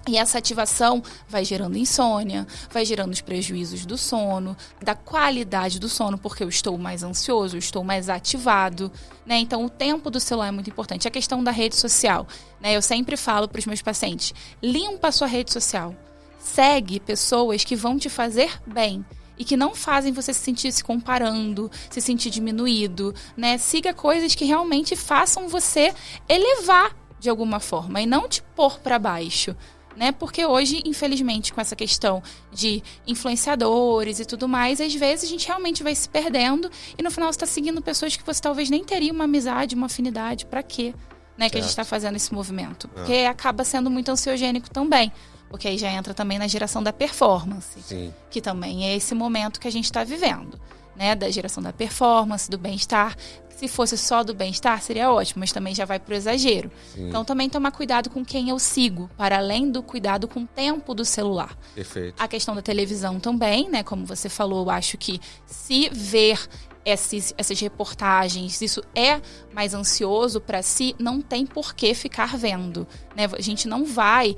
B: E essa ativação vai gerando insônia, vai gerando os prejuízos do sono, da qualidade do sono, porque eu estou mais ansioso, eu estou mais ativado, né? Então, o tempo do celular é muito importante. A questão da rede social, né? Eu sempre falo para os meus pacientes, limpa a sua rede social. Segue pessoas que vão te fazer bem e que não fazem você se sentir se comparando, se sentir diminuído, né? Siga coisas que realmente façam você elevar de alguma forma e não te pôr para baixo. Né? Porque hoje, infelizmente, com essa questão de influenciadores e tudo mais, às vezes a gente realmente vai se perdendo e no final você está seguindo pessoas que você talvez nem teria uma amizade, uma afinidade. Para quê? Né, que a gente está fazendo esse movimento? Porque acaba sendo muito ansiogênico também. Porque aí já entra também na geração da performance. Sim. Que também é esse momento que a gente está vivendo. Né? Da geração da performance, do bem-estar. Se fosse só do bem-estar, seria ótimo, mas também já vai pro exagero. Sim. Então, também tomar cuidado com quem eu sigo, para além do cuidado com o tempo do celular.
A: Perfeito.
B: A questão da televisão também, né? Como você falou, eu acho que se ver essas reportagens, isso é mais ansioso para si, não tem por que ficar vendo. Né? A gente não vai...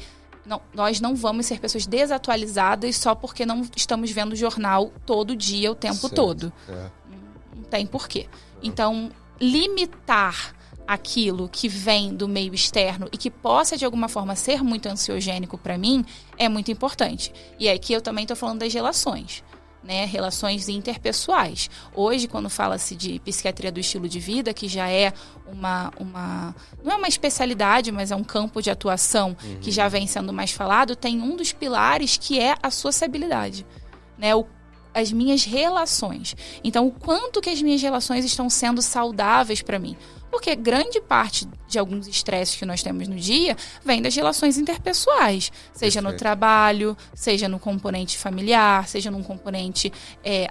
B: nós não vamos ser pessoas desatualizadas só porque não estamos vendo jornal todo dia, o tempo todo. Não tem porquê. Então, limitar aquilo que vem do meio externo e que possa, de alguma forma, ser muito ansiogênico para mim, é muito importante. E aqui eu também estou falando das relações. Né, relações interpessoais. Hoje, quando fala-se de psiquiatria do estilo de vida, que já é não é uma especialidade, mas é um campo de atuação que já vem sendo mais falado, tem um dos pilares que é a sociabilidade. Né, as minhas relações. Então, o quanto que as minhas relações estão sendo saudáveis para mim. Porque grande parte de alguns estresses que nós temos no dia vem das relações interpessoais. Seja no trabalho, seja no componente familiar, seja num componente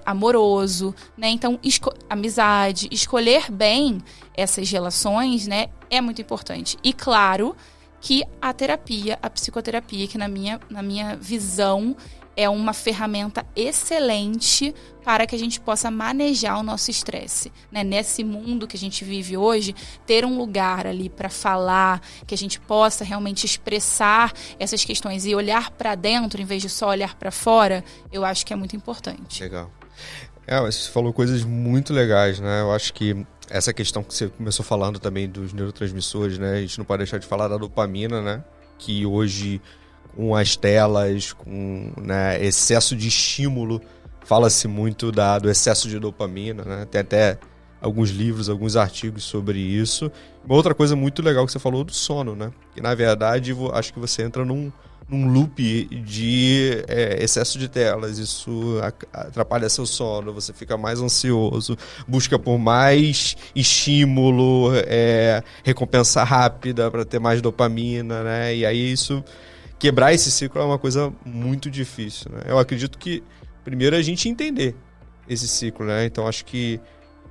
B: amoroso. Né? Então, amizade, escolher bem essas relações, né, é muito importante. E claro que a terapia, a psicoterapia, que na minha visão é uma ferramenta excelente para que a gente possa manejar o nosso estresse. Né? Nesse mundo que a gente vive hoje, ter um lugar ali para falar, que a gente possa realmente expressar essas questões e olhar para dentro, em vez de só olhar para fora, eu acho que é muito importante.
A: Legal. Você falou coisas muito legais, né? Eu acho que essa questão que você começou falando também dos neurotransmissores, né? A gente não pode deixar de falar da dopamina, né? Que hoje, com as telas, com, né, excesso de estímulo, fala-se muito do excesso de dopamina, né? Tem até alguns livros, alguns artigos sobre isso. Uma outra coisa muito legal que você falou do sono, né? Que na verdade, acho que você entra num loop de excesso de telas. Isso atrapalha seu sono, você fica mais ansioso, busca por mais estímulo, recompensa rápida para ter mais dopamina, né? E aí quebrar esse ciclo é uma coisa muito difícil, né? Eu acredito que primeiro a gente entender esse ciclo, né? Então acho que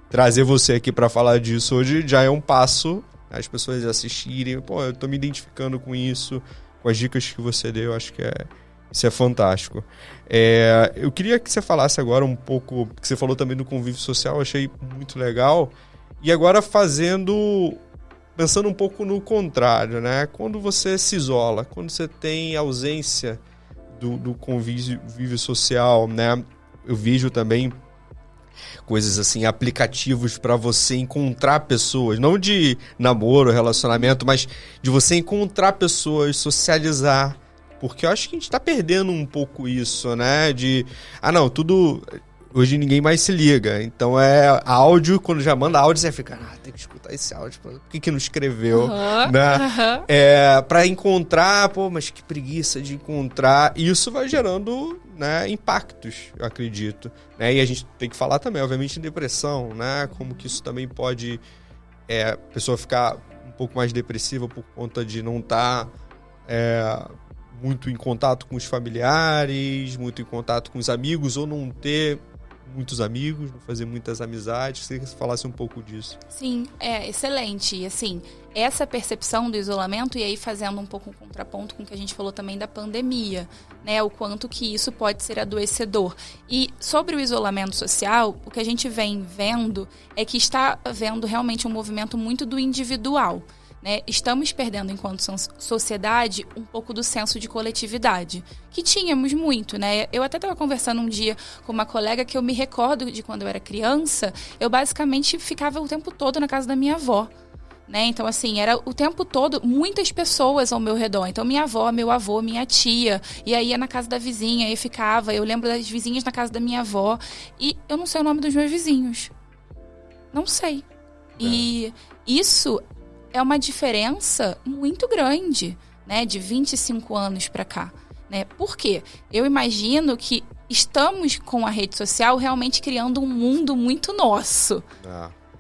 A: trazer você aqui para falar disso hoje já é um passo, as pessoas assistirem, eu tô me identificando com isso, com as dicas que você deu, acho que isso é fantástico. Eu queria que você falasse agora um pouco, que você falou também do convívio social, achei muito legal, e agora pensando um pouco no contrário, né? Quando você se isola, quando você tem ausência do convívio social, né? Eu vejo também coisas assim, aplicativos para você encontrar pessoas, não de namoro, relacionamento, mas de você encontrar pessoas, socializar, porque eu acho que a gente tá perdendo um pouco isso, né? Hoje ninguém mais se liga, então áudio, quando já manda áudio, você fica, tem que escutar esse áudio, por que não escreveu? Né? Pra encontrar, mas que preguiça de encontrar, e isso vai gerando, né, impactos, eu acredito. Né? E a gente tem que falar também, obviamente, em depressão, né? Como que isso também pode a pessoa ficar um pouco mais depressiva por conta de não estar muito em contato com os familiares, muito em contato com os amigos, ou não ter muitos amigos, não fazer muitas amizades. Queria que você falasse um pouco disso.
B: Sim, excelente. E assim, essa percepção do isolamento, e aí fazendo um pouco um contraponto com o que a gente falou também da pandemia, né? O quanto que isso pode ser adoecedor. E sobre o isolamento social, o que a gente vem vendo é que está havendo realmente um movimento muito do individual. né? Estamos perdendo, enquanto sociedade, um pouco do senso de coletividade, que tínhamos muito, né? Eu até estava conversando um dia com uma colega que eu me recordo de quando eu era criança, eu basicamente ficava o tempo todo na casa da minha avó. Né? Então, assim, era o tempo todo muitas pessoas ao meu redor. Então, minha avó, meu avô, minha tia. E aí ia na casa da vizinha, e ficava. Eu lembro das vizinhas na casa da minha avó. E eu não sei o nome dos meus vizinhos. Não sei. E isso é uma diferença muito grande, né? De 25 anos para cá. Né? Por quê? Eu imagino que estamos com a rede social realmente criando um mundo muito nosso.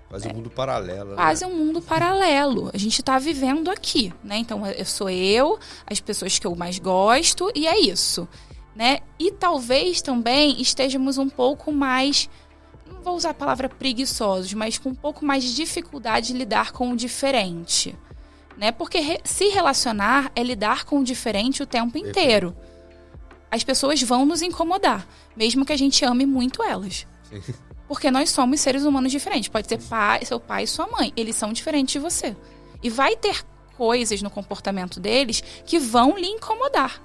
A: Quase um mundo paralelo.
B: Quase um mundo paralelo. A gente está vivendo aqui, né? Então, sou eu, as pessoas que eu mais gosto, e é isso, né? E talvez também estejamos um pouco mais, não vou usar a palavra preguiçosos, mas com um pouco mais de dificuldade de lidar com o diferente, né? Porque se relacionar é lidar com o diferente o tempo inteiro. As pessoas vão nos incomodar, mesmo que a gente ame muito elas.
A: Sim.
B: Porque nós somos seres humanos diferentes. Pode ser seu pai e sua mãe. Eles são diferentes de você. E vai ter coisas no comportamento deles que vão lhe incomodar.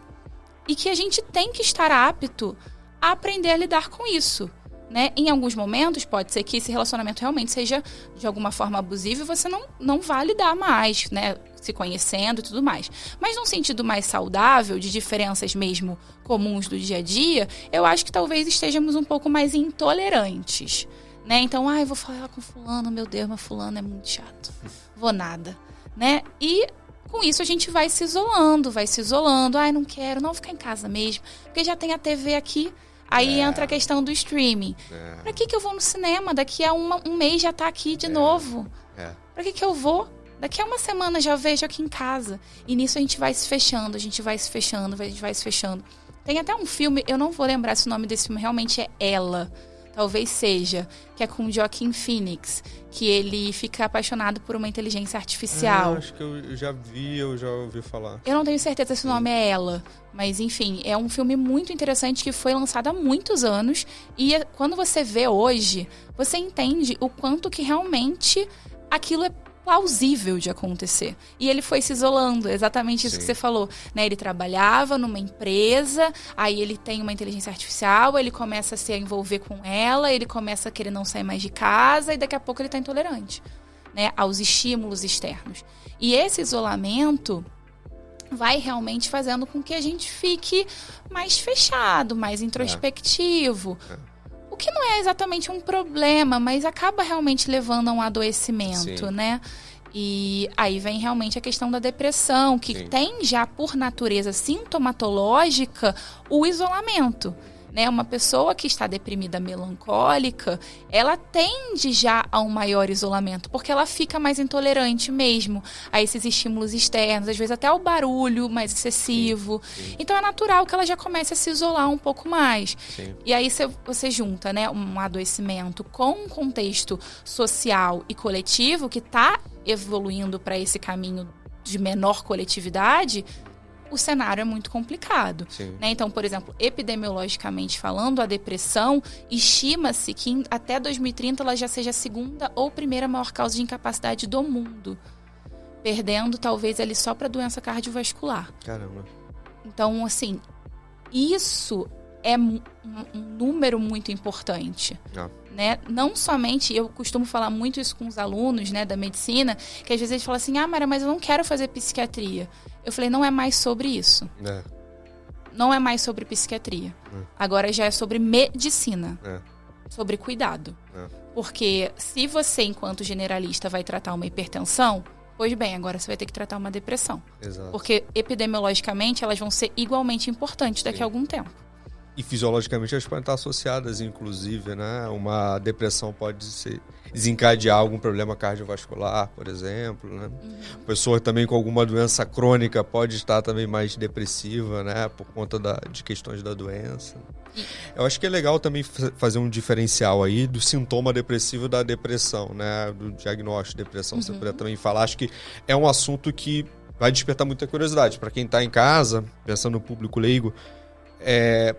B: E que a gente tem que estar apto a aprender a lidar com isso. Né? Em alguns momentos, pode ser que esse relacionamento realmente seja de alguma forma abusivo e você não vá lidar mais, né? Se conhecendo e tudo mais. Mas num sentido mais saudável, de diferenças mesmo comuns do dia a dia, eu acho que talvez estejamos um pouco mais intolerantes, né? Então, eu vou falar com fulano, meu Deus, mas fulano é muito chato. Vou nada, né? E com isso a gente vai se isolando. Não quero, não vou ficar em casa mesmo, porque já tem a TV aqui. Aí entra a questão do streaming. Pra que eu vou no cinema? Daqui a um mês já tá aqui de novo. Pra que eu vou? Daqui a uma semana já vejo aqui em casa. E nisso a gente vai se fechando. Tem até um filme, eu não vou lembrar se o nome desse filme realmente é Ela. Talvez seja. Que é com o Joaquin Phoenix. Que ele fica apaixonado por uma inteligência artificial.
A: Acho que eu já ouvi falar.
B: Eu não tenho certeza se o nome é Ela. Mas, enfim, é um filme muito interessante que foi lançado há muitos anos. E quando você vê hoje, você entende o quanto que realmente aquilo é plausível de acontecer. E ele foi se isolando, exatamente isso que você falou, né? Ele trabalhava numa empresa, aí ele tem uma inteligência artificial, ele começa a se envolver com ela, ele começa a querer não sair mais de casa e daqui a pouco ele está intolerante, né? Aos estímulos externos. E esse isolamento vai realmente fazendo com que a gente fique mais fechado, mais introspectivo. O que não é exatamente um problema, mas acaba realmente levando a um adoecimento, né? E aí vem realmente a questão da depressão, que tem já por natureza sintomatológica o isolamento. Né? Uma pessoa que está deprimida, melancólica, ela tende já a um maior isolamento, porque ela fica mais intolerante mesmo a esses estímulos externos, às vezes até ao barulho mais excessivo. Então é natural que ela já comece a se isolar um pouco mais. E aí você junta, né, um adoecimento com um contexto social e coletivo que está evoluindo para esse caminho de menor coletividade. O cenário é muito complicado. Né? Então, por exemplo, epidemiologicamente falando, a depressão, estima-se que até 2030 ela já seja a segunda ou primeira maior causa de incapacidade do mundo. Perdendo, talvez, ali só para doença cardiovascular.
A: Caramba.
B: Então, assim, isso é um número muito importante. Né? Não somente, eu costumo falar muito isso com os alunos, né, da medicina, que às vezes eles falam assim, Mara, mas eu não quero fazer psiquiatria. Eu falei, não é mais sobre isso. Não é mais sobre psiquiatria. Agora já é sobre medicina. Sobre cuidado. Porque se você, enquanto generalista, vai tratar uma hipertensão, pois bem, agora você vai ter que tratar uma depressão. Porque epidemiologicamente elas vão ser igualmente importantes daqui a algum tempo.
A: E fisiologicamente elas podem estar associadas, inclusive, né? Uma depressão pode desencadear algum problema cardiovascular, por exemplo, né? Pessoa também com alguma doença crônica pode estar também mais depressiva, né? Por conta de questões da doença. Eu acho que é legal também fazer um diferencial aí do sintoma depressivo da depressão, né? Do diagnóstico de depressão. Você poderia também falar, acho que é um assunto que vai despertar muita curiosidade. Para quem está em casa, pensando no público leigo,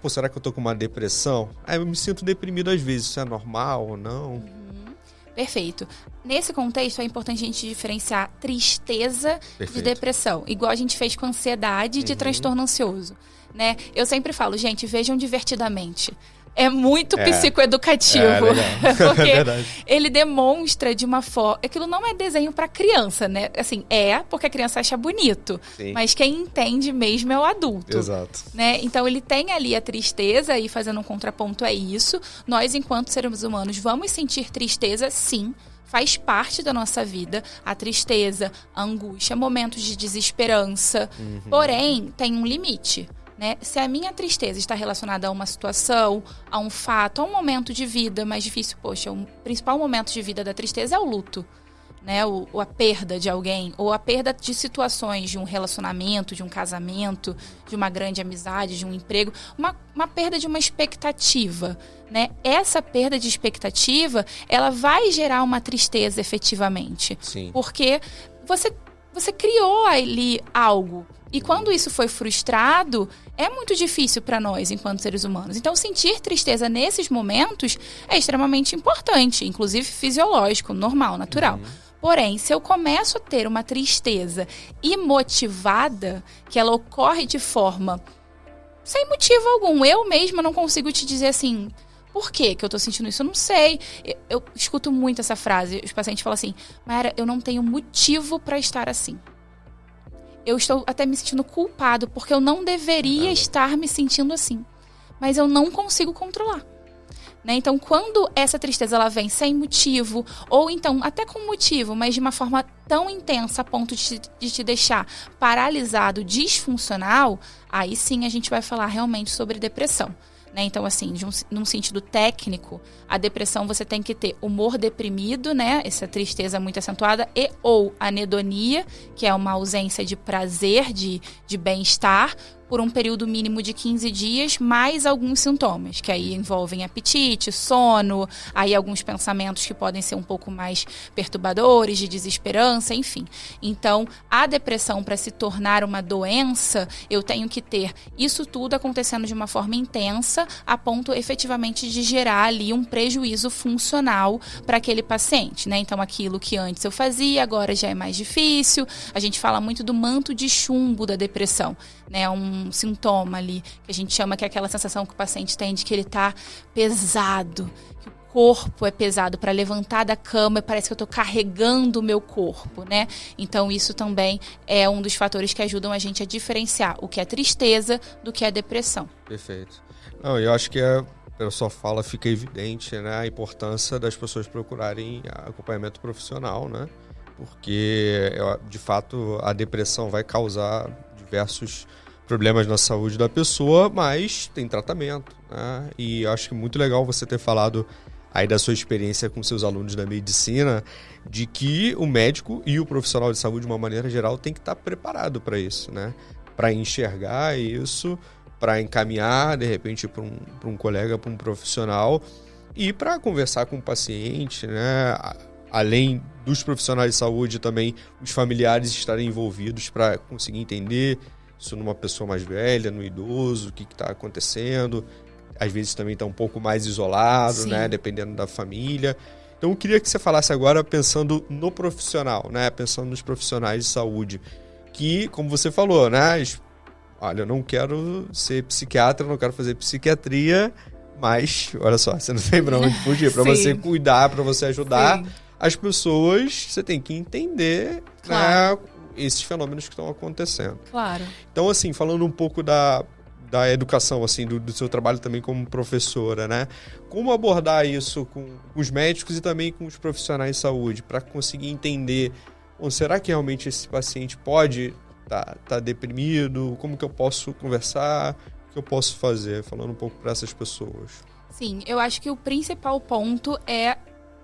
A: será que eu tô com uma depressão? Eu me sinto deprimido às vezes, isso é normal ou não?
B: Perfeito. Nesse contexto, é importante a gente diferenciar tristeza
A: Perfeito.
B: de depressão. Igual a gente fez com ansiedade de transtorno ansioso. Né? Eu sempre falo, gente, vejam divertidamente. É muito psicoeducativo. Porque ele demonstra de uma forma... Aquilo não é desenho para criança, né? Assim, porque a criança acha bonito.
A: Sim.
B: Mas quem entende mesmo é o adulto.
A: Exato.
B: Né? Então, ele tem ali a tristeza, e fazendo um contraponto é isso. Nós, enquanto seres humanos, vamos sentir tristeza, sim. Faz parte da nossa vida. A tristeza, a angústia, momentos de desesperança. Porém, tem um limite. Né? Se a minha tristeza está relacionada a uma situação, a um fato, a um momento de vida mais difícil, poxa, o principal momento de vida da tristeza é o luto, né? Ou a perda de alguém, ou a perda de situações, de um relacionamento, de um casamento, de uma grande amizade, de um emprego, uma perda de uma expectativa, né? Essa perda de expectativa, ela vai gerar uma tristeza efetivamente.
A: Sim.
B: Porque você criou ali algo. E quando isso foi frustrado, é muito difícil para nós, enquanto seres humanos. Então, sentir tristeza nesses momentos é extremamente importante, inclusive fisiológico, normal, natural. Porém, se eu começo a ter uma tristeza imotivada, que ela ocorre de forma sem motivo algum, eu mesma não consigo te dizer assim... Por que eu tô sentindo isso? Eu não sei. Eu escuto muito essa frase. Os pacientes falam assim, Mayara, eu não tenho motivo para estar assim. Eu estou até me sentindo culpado, porque eu não deveria estar me sentindo assim. Mas eu não consigo controlar. Né? Então, quando essa tristeza ela vem sem motivo, ou então até com motivo, mas de uma forma tão intensa a ponto de te deixar paralisado, disfuncional, aí sim a gente vai falar realmente sobre depressão. Né? Então, assim, num sentido técnico, a depressão você tem que ter humor deprimido, né? Essa tristeza muito acentuada, e ou anedonia, que é uma ausência de prazer, de bem-estar, por um período mínimo de 15 dias, mais alguns sintomas, que aí envolvem apetite, sono, aí alguns pensamentos que podem ser um pouco mais perturbadores, de desesperança, enfim. Então, a depressão, para se tornar uma doença, eu tenho que ter isso tudo acontecendo de uma forma intensa, a ponto efetivamente de gerar ali um prejuízo funcional para aquele paciente, né? Então, aquilo que antes eu fazia, agora já é mais difícil. A gente fala muito do manto de chumbo da depressão, né? Um sintoma ali, que a gente chama que é aquela sensação que o paciente tem de que ele está pesado, que o corpo é pesado, para levantar da cama parece que eu estou carregando o meu corpo, né? Então isso também é um dos fatores que ajudam a gente a diferenciar o que é tristeza do que é depressão.
A: Perfeito. Não, eu acho que pela sua fala fica evidente, né, a importância das pessoas procurarem acompanhamento profissional, né? Porque, de fato, a depressão vai causar diversos problemas na saúde da pessoa, mas tem tratamento, né? E eu acho que é muito legal você ter falado aí da sua experiência com seus alunos da medicina, de que o médico e o profissional de saúde, de uma maneira geral, tem que estar preparado para isso, né? Para enxergar isso, para encaminhar, de repente, para um colega, para um profissional, e para conversar com o paciente, né? Além dos profissionais de saúde, também os familiares estarem envolvidos para conseguir entender isso numa pessoa mais velha, no idoso, o que está acontecendo. Às vezes também está um pouco mais isolado, né? Dependendo da família. Então eu queria que você falasse agora pensando no profissional, né? Pensando nos profissionais de saúde, que, como você falou, né? Olha, eu não quero ser psiquiatra, não quero fazer psiquiatria, mas, olha só, você não tem pra onde fugir. Para você cuidar, para você ajudar as pessoas, você tem que entender, né, esses fenômenos que estão acontecendo.
B: Claro.
A: Então, assim, falando um pouco da educação, assim, do seu trabalho também como professora, né? Como abordar isso com os médicos e também com os profissionais de saúde, para conseguir entender, será que realmente esse paciente pode tá deprimido? Como que eu posso conversar? O que eu posso fazer? Falando um pouco para essas pessoas.
B: Sim, eu acho que o principal ponto é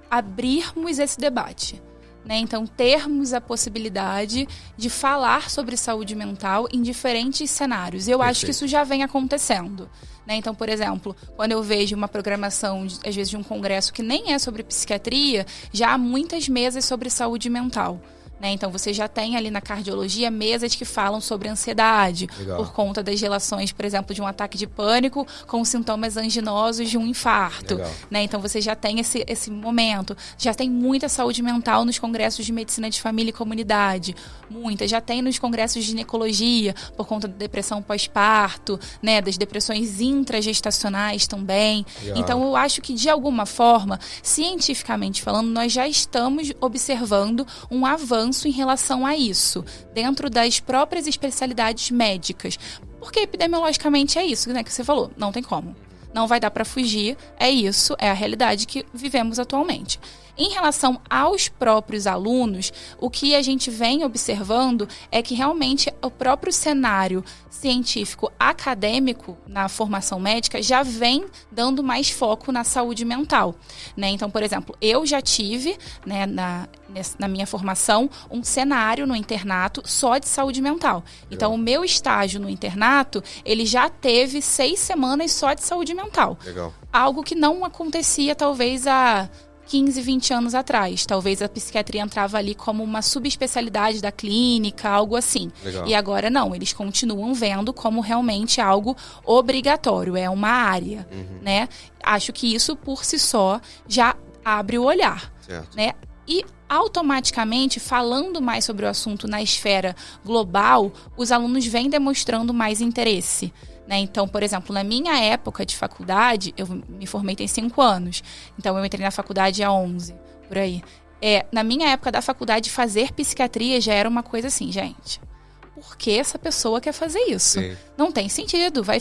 B: abrirmos esse debate, né? Então, termos a possibilidade de falar sobre saúde mental em diferentes cenários. Eu acho que isso já vem acontecendo, né? Então, por exemplo, quando eu vejo uma programação, às vezes, de um congresso que nem é sobre psiquiatria, já há muitas mesas sobre saúde mental. né? Então, você já tem ali na cardiologia mesas que falam sobre ansiedade, por conta das relações, por exemplo, de um ataque de pânico com sintomas anginosos de um infarto, né? Então, você já tem esse momento. Já tem muita saúde mental nos congressos de medicina de família e comunidade, muita. Já tem nos congressos de ginecologia, por conta da depressão pós-parto, né? Das depressões intragestacionais também. Então, eu acho que, de alguma forma, cientificamente falando, nós já estamos observando um avanço em relação a isso, dentro das próprias especialidades médicas. Porque epidemiologicamente é isso, né, que você falou, não tem como. Não vai dar para fugir, é isso, é a realidade que vivemos atualmente. Em relação aos próprios alunos, o que a gente vem observando é que realmente o próprio cenário científico acadêmico na formação médica já vem dando mais foco na saúde mental, né? Então, por exemplo, eu já tive, né, na minha formação um cenário no internato só de saúde mental. Então, o meu estágio no internato, ele já teve 6 semanas só de saúde mental. Algo que não acontecia talvez há 15, 20 anos atrás. Talvez a psiquiatria entrava ali como uma subespecialidade da clínica, algo assim. E agora não, eles continuam vendo como realmente algo obrigatório, é uma área, né? Acho que isso por si só já abre o olhar, né? E automaticamente, falando mais sobre o assunto na esfera global, os alunos vêm demonstrando mais interesse, né? Então, por exemplo, na minha época de faculdade, eu me formei tem 5 anos. Então, eu entrei na faculdade há 11, por aí. Na minha época da faculdade, fazer psiquiatria já era uma coisa assim, gente. Por que essa pessoa quer fazer isso? Não tem sentido. Vai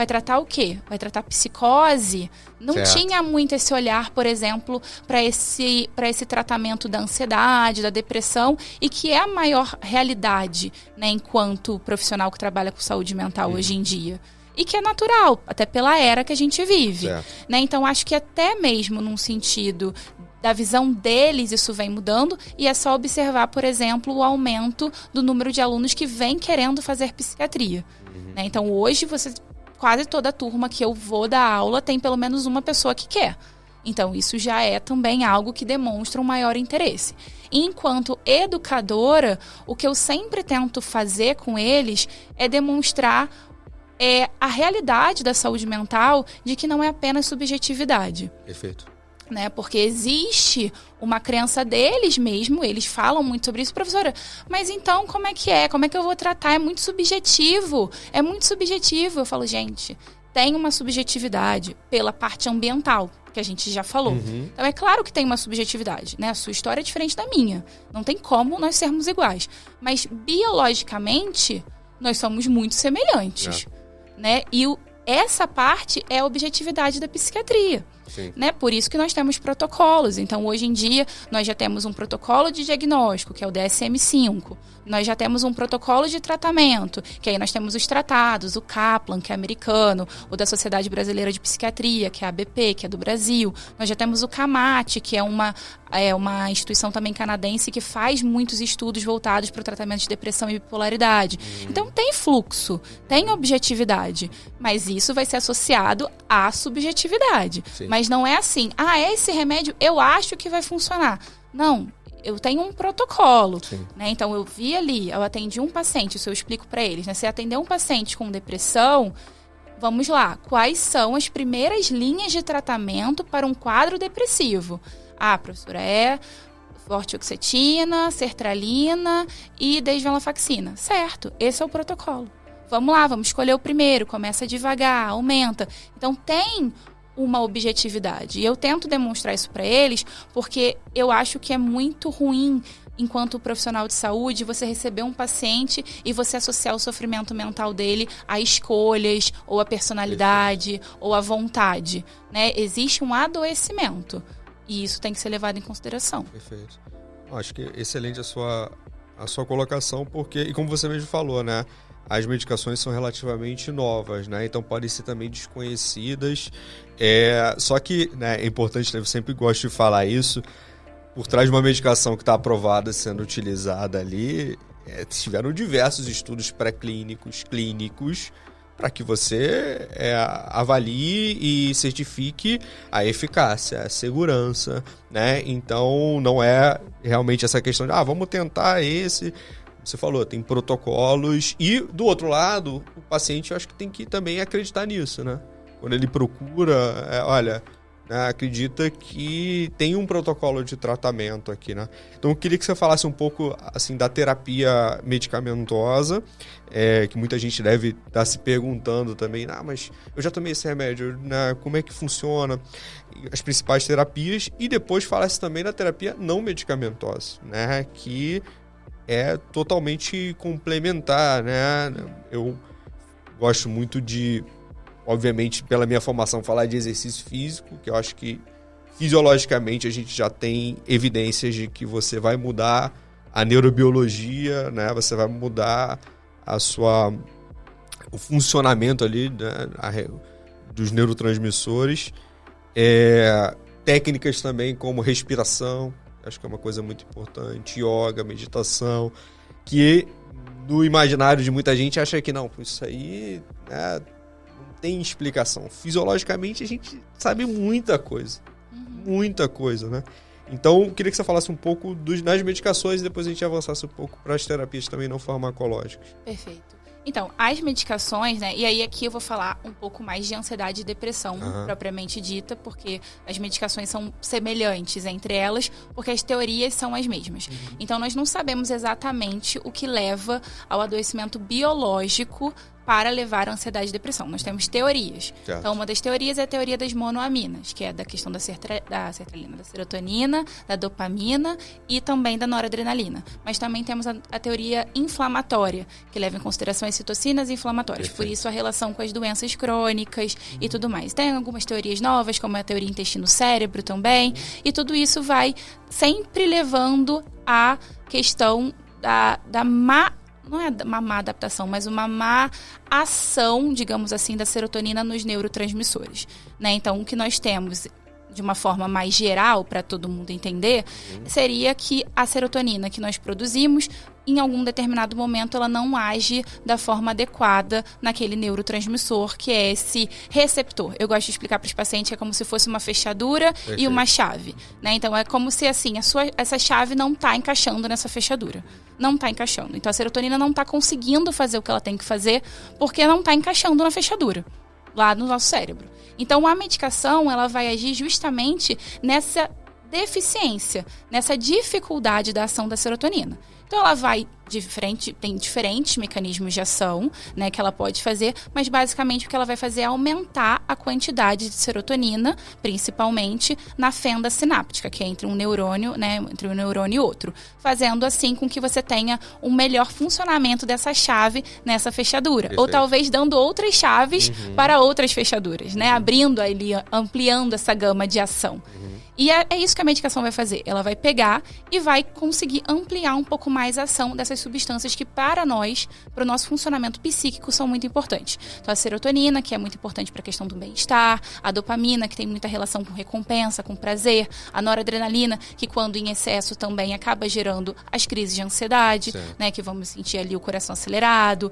B: tratar o quê? Vai tratar psicose? Não tinha muito esse olhar, por exemplo, para esse tratamento da ansiedade, da depressão, e que é a maior realidade, né, enquanto profissional que trabalha com saúde mental hoje em dia. E que é natural, até pela era que a gente vive. Né? Então, acho que até mesmo num sentido da visão deles, isso vem mudando, e é só observar, por exemplo, o aumento do número de alunos que vem querendo fazer psiquiatria. Né? Então, hoje, quase toda a turma que eu vou dar aula tem pelo menos uma pessoa que quer. Então, isso já é também algo que demonstra um maior interesse. Enquanto educadora, o que eu sempre tento fazer com eles é demonstrar a realidade da saúde mental, de que não é apenas subjetividade.
A: Perfeito.
B: Né? Porque existe uma crença deles mesmo, eles falam muito sobre isso, professora, mas então como é que é? Como é que eu vou tratar? É muito subjetivo. Eu falo, gente, tem uma subjetividade pela parte ambiental, que a gente já falou. Então, é claro que tem uma subjetividade, né? A sua história é diferente da minha. Não tem como nós sermos iguais. Mas, biologicamente, nós somos muito semelhantes. Né? E essa parte é a objetividade da psiquiatria. Né? Por isso que nós temos protocolos. Então, hoje em dia, nós já temos um protocolo de diagnóstico, que é o DSM-5. Nós já temos um protocolo de tratamento, que aí nós temos os tratados, o Kaplan, que é americano, o da Sociedade Brasileira de Psiquiatria, que é a ABP, que é do Brasil. Nós já temos o CAMAT, que é uma instituição também canadense que faz muitos estudos voltados para o tratamento de depressão e bipolaridade. Então, tem fluxo, tem objetividade, mas isso vai ser associado à subjetividade. Mas não é assim, esse remédio eu acho que vai funcionar. Não, eu tenho um protocolo, né? Então, eu vi ali, eu atendi um paciente, isso eu explico para eles, né? Se atender um paciente com depressão, vamos lá, quais são as primeiras linhas de tratamento para um quadro depressivo? Professora, vortioxetina, sertralina e desvenlafaxina. Certo, esse é o protocolo. Vamos lá, vamos escolher o primeiro, começa devagar, aumenta. Então, tem uma objetividade. E eu tento demonstrar isso para eles porque eu acho que é muito ruim, enquanto profissional de saúde, você receber um paciente e você associar o sofrimento mental dele a escolhas, ou a personalidade, ou a vontade. Né? Existe um adoecimento. E isso tem que ser levado em consideração.
A: Perfeito. Acho que é excelente a sua colocação, porque, e como você mesmo falou, né? As medicações são relativamente novas, né? Então podem ser também desconhecidas. Só que, né, é importante, né, eu sempre gosto de falar isso, por trás de uma medicação que está aprovada sendo utilizada ali, tiveram diversos estudos pré-clínicos, clínicos, para que você avalie e certifique a eficácia, a segurança, né? Então, não é realmente essa questão de, vamos tentar esse... Você falou, tem protocolos. E, do outro lado, o paciente, eu acho que tem que também acreditar nisso, né? Quando ele procura, acredita que tem um protocolo de tratamento aqui, né? Então, eu queria que você falasse um pouco, assim, da terapia medicamentosa, que muita gente deve estar se perguntando também, mas eu já tomei esse remédio, né? Como é que funciona? As principais terapias. E depois falasse também da terapia não medicamentosa, né? Que é totalmente complementar, né? Eu gosto muito de, obviamente, pela minha formação, falar de exercício físico, que eu acho que fisiologicamente a gente já tem evidências de que você vai mudar a neurobiologia, né? Você vai mudar o funcionamento ali, né? Dos neurotransmissores. Técnicas também como respiração, acho que é uma coisa muito importante, yoga, meditação, que no imaginário de muita gente acha que não, isso aí, né, não tem explicação. Fisiologicamente a gente sabe muita coisa, né? Então, eu queria que você falasse um pouco das medicações e depois a gente avançasse um pouco para as terapias também não farmacológicas.
B: Perfeito. Então, as medicações, né? E aí aqui eu vou falar um pouco mais de ansiedade e depressão, propriamente dita, porque as medicações são semelhantes entre elas, porque as teorias são as mesmas. Então, nós não sabemos exatamente o que leva ao adoecimento biológico para levar à ansiedade e depressão. Nós temos teorias.
A: Certo.
B: Então, uma das teorias é a teoria das monoaminas, que é da questão da sertralina, da serotonina, da dopamina e também da noradrenalina. Mas também temos a teoria inflamatória, que leva em consideração as citocinas inflamatórias. Perfeito. Por isso, a relação com as doenças crônicas e tudo mais. Tem algumas teorias novas, como a teoria intestino-cérebro também. E tudo isso vai sempre levando à questão da não é uma má adaptação, mas uma má ação, digamos assim, da serotonina nos neurotransmissores, né? Então, o que nós temos, de uma forma mais geral, para todo mundo entender, seria que a serotonina que nós produzimos, em algum determinado momento, ela não age da forma adequada naquele neurotransmissor, que é esse receptor. Eu gosto de explicar para os pacientes que é como se fosse uma fechadura Perfeito. E uma chave, né? Então, é como se, assim, essa chave não está encaixando nessa fechadura. Não está encaixando. Então, a serotonina não está conseguindo fazer o que ela tem que fazer porque não está encaixando na fechadura, lá no nosso cérebro. Então, a medicação, ela vai agir justamente nessa deficiência, nessa dificuldade da ação da serotonina. Então, ela vai tem diferentes mecanismos de ação, né, que ela pode fazer, mas basicamente o que ela vai fazer é aumentar a quantidade de serotonina, principalmente na fenda sináptica, que é entre um neurônio, né, entre um neurônio e outro, fazendo assim com que você tenha um melhor funcionamento dessa chave nessa fechadura. Perfeito. Ou talvez dando outras chaves para outras fechaduras, né, abrindo ali, ampliando essa gama de ação. E é isso que a medicação vai fazer. Ela vai pegar e vai conseguir ampliar um pouco mais a ação dessas substâncias que, para nós, para o nosso funcionamento psíquico, são muito importantes. Então, a serotonina, que é muito importante para a questão do bem-estar, a dopamina, que tem muita relação com recompensa, com prazer, a noradrenalina, que quando em excesso também acaba gerando as crises de ansiedade, né, que vamos sentir ali o coração acelerado,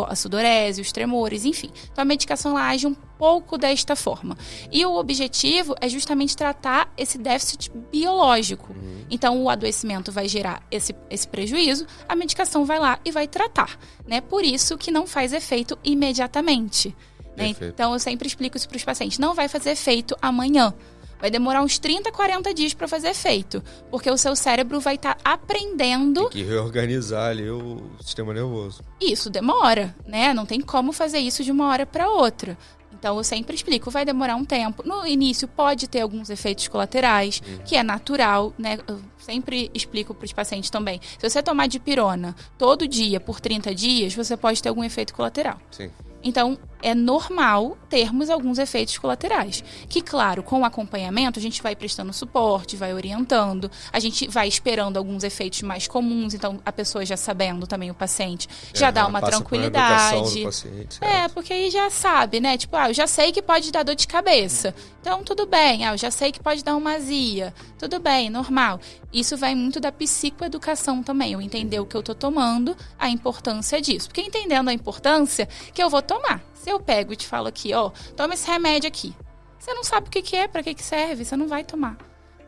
B: a sudorese, os tremores, enfim. Então, a medicação ela age um pouco desta forma. E o objetivo é justamente tratar esse déficit biológico. Então, o adoecimento vai gerar esse prejuízo, a medicação vai lá e vai tratar, né? Por isso que não faz efeito imediatamente. Né? Então, eu sempre explico isso para os pacientes. Não vai fazer efeito amanhã. Vai demorar uns 30, 40 dias para fazer efeito, porque o seu cérebro vai estar aprendendo...
A: Tem que reorganizar ali o sistema nervoso.
B: Isso demora, né? Não tem como fazer isso de uma hora para outra. Então, eu sempre explico, vai demorar um tempo. No início, pode ter alguns efeitos colaterais, que é natural, né? Eu sempre explico para os pacientes também. Se você tomar dipirona todo dia por 30 dias, você pode ter algum efeito colateral.
A: Sim.
B: Então, é normal termos alguns efeitos colaterais. Que, claro, com o acompanhamento, a gente vai prestando suporte, vai orientando, a gente vai esperando alguns efeitos mais comuns, então a pessoa já sabendo também, o paciente, já dá uma tranquilidade.
A: Paciente,
B: porque aí já sabe, né? Tipo, eu já sei que pode dar dor de cabeça. Então, tudo bem. Eu já sei que pode dar uma azia. Tudo bem, normal. Isso vai muito da psicoeducação também. Eu entender o que eu tô tomando, a importância disso. Porque entendendo a importância que eu vou tomar. Se eu pego e te falo aqui, toma esse remédio aqui. Você não sabe o que é, para que serve, você não vai tomar.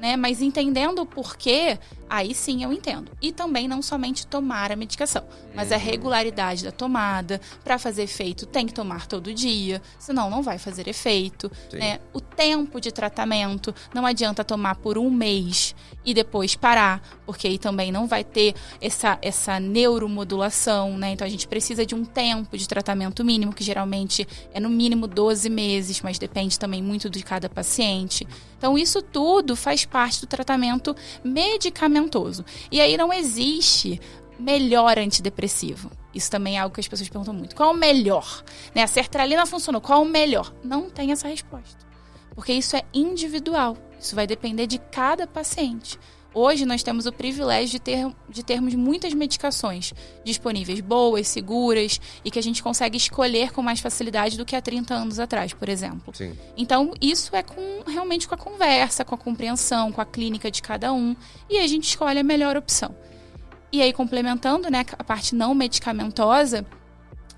B: Né? Mas entendendo o porquê, aí sim eu entendo. E também não somente tomar a medicação, mas a regularidade da tomada. Para fazer efeito, tem que tomar todo dia, senão não vai fazer efeito. Né? O tempo de tratamento, não adianta tomar por 1 mês e depois parar, porque aí também não vai ter essa neuromodulação. Né? Então a gente precisa de um tempo de tratamento mínimo, que geralmente é no mínimo 12 meses, mas depende também muito de cada paciente. Então isso tudo faz parte do tratamento medicamentoso. E aí não existe melhor antidepressivo. Isso também é algo que as pessoas perguntam muito. Qual o melhor? Né? A sertralina funcionou, qual o melhor? Não tem essa resposta. Porque isso é individual. Isso vai depender de cada paciente. Hoje nós temos o privilégio de termos muitas medicações disponíveis, boas, seguras, e que a gente consegue escolher com mais facilidade do que há 30 anos atrás, por exemplo.
A: Sim.
B: Então, isso é realmente com a conversa, com a compreensão, com a clínica de cada um, e a gente escolhe a melhor opção. E aí, complementando, né, a parte não medicamentosa,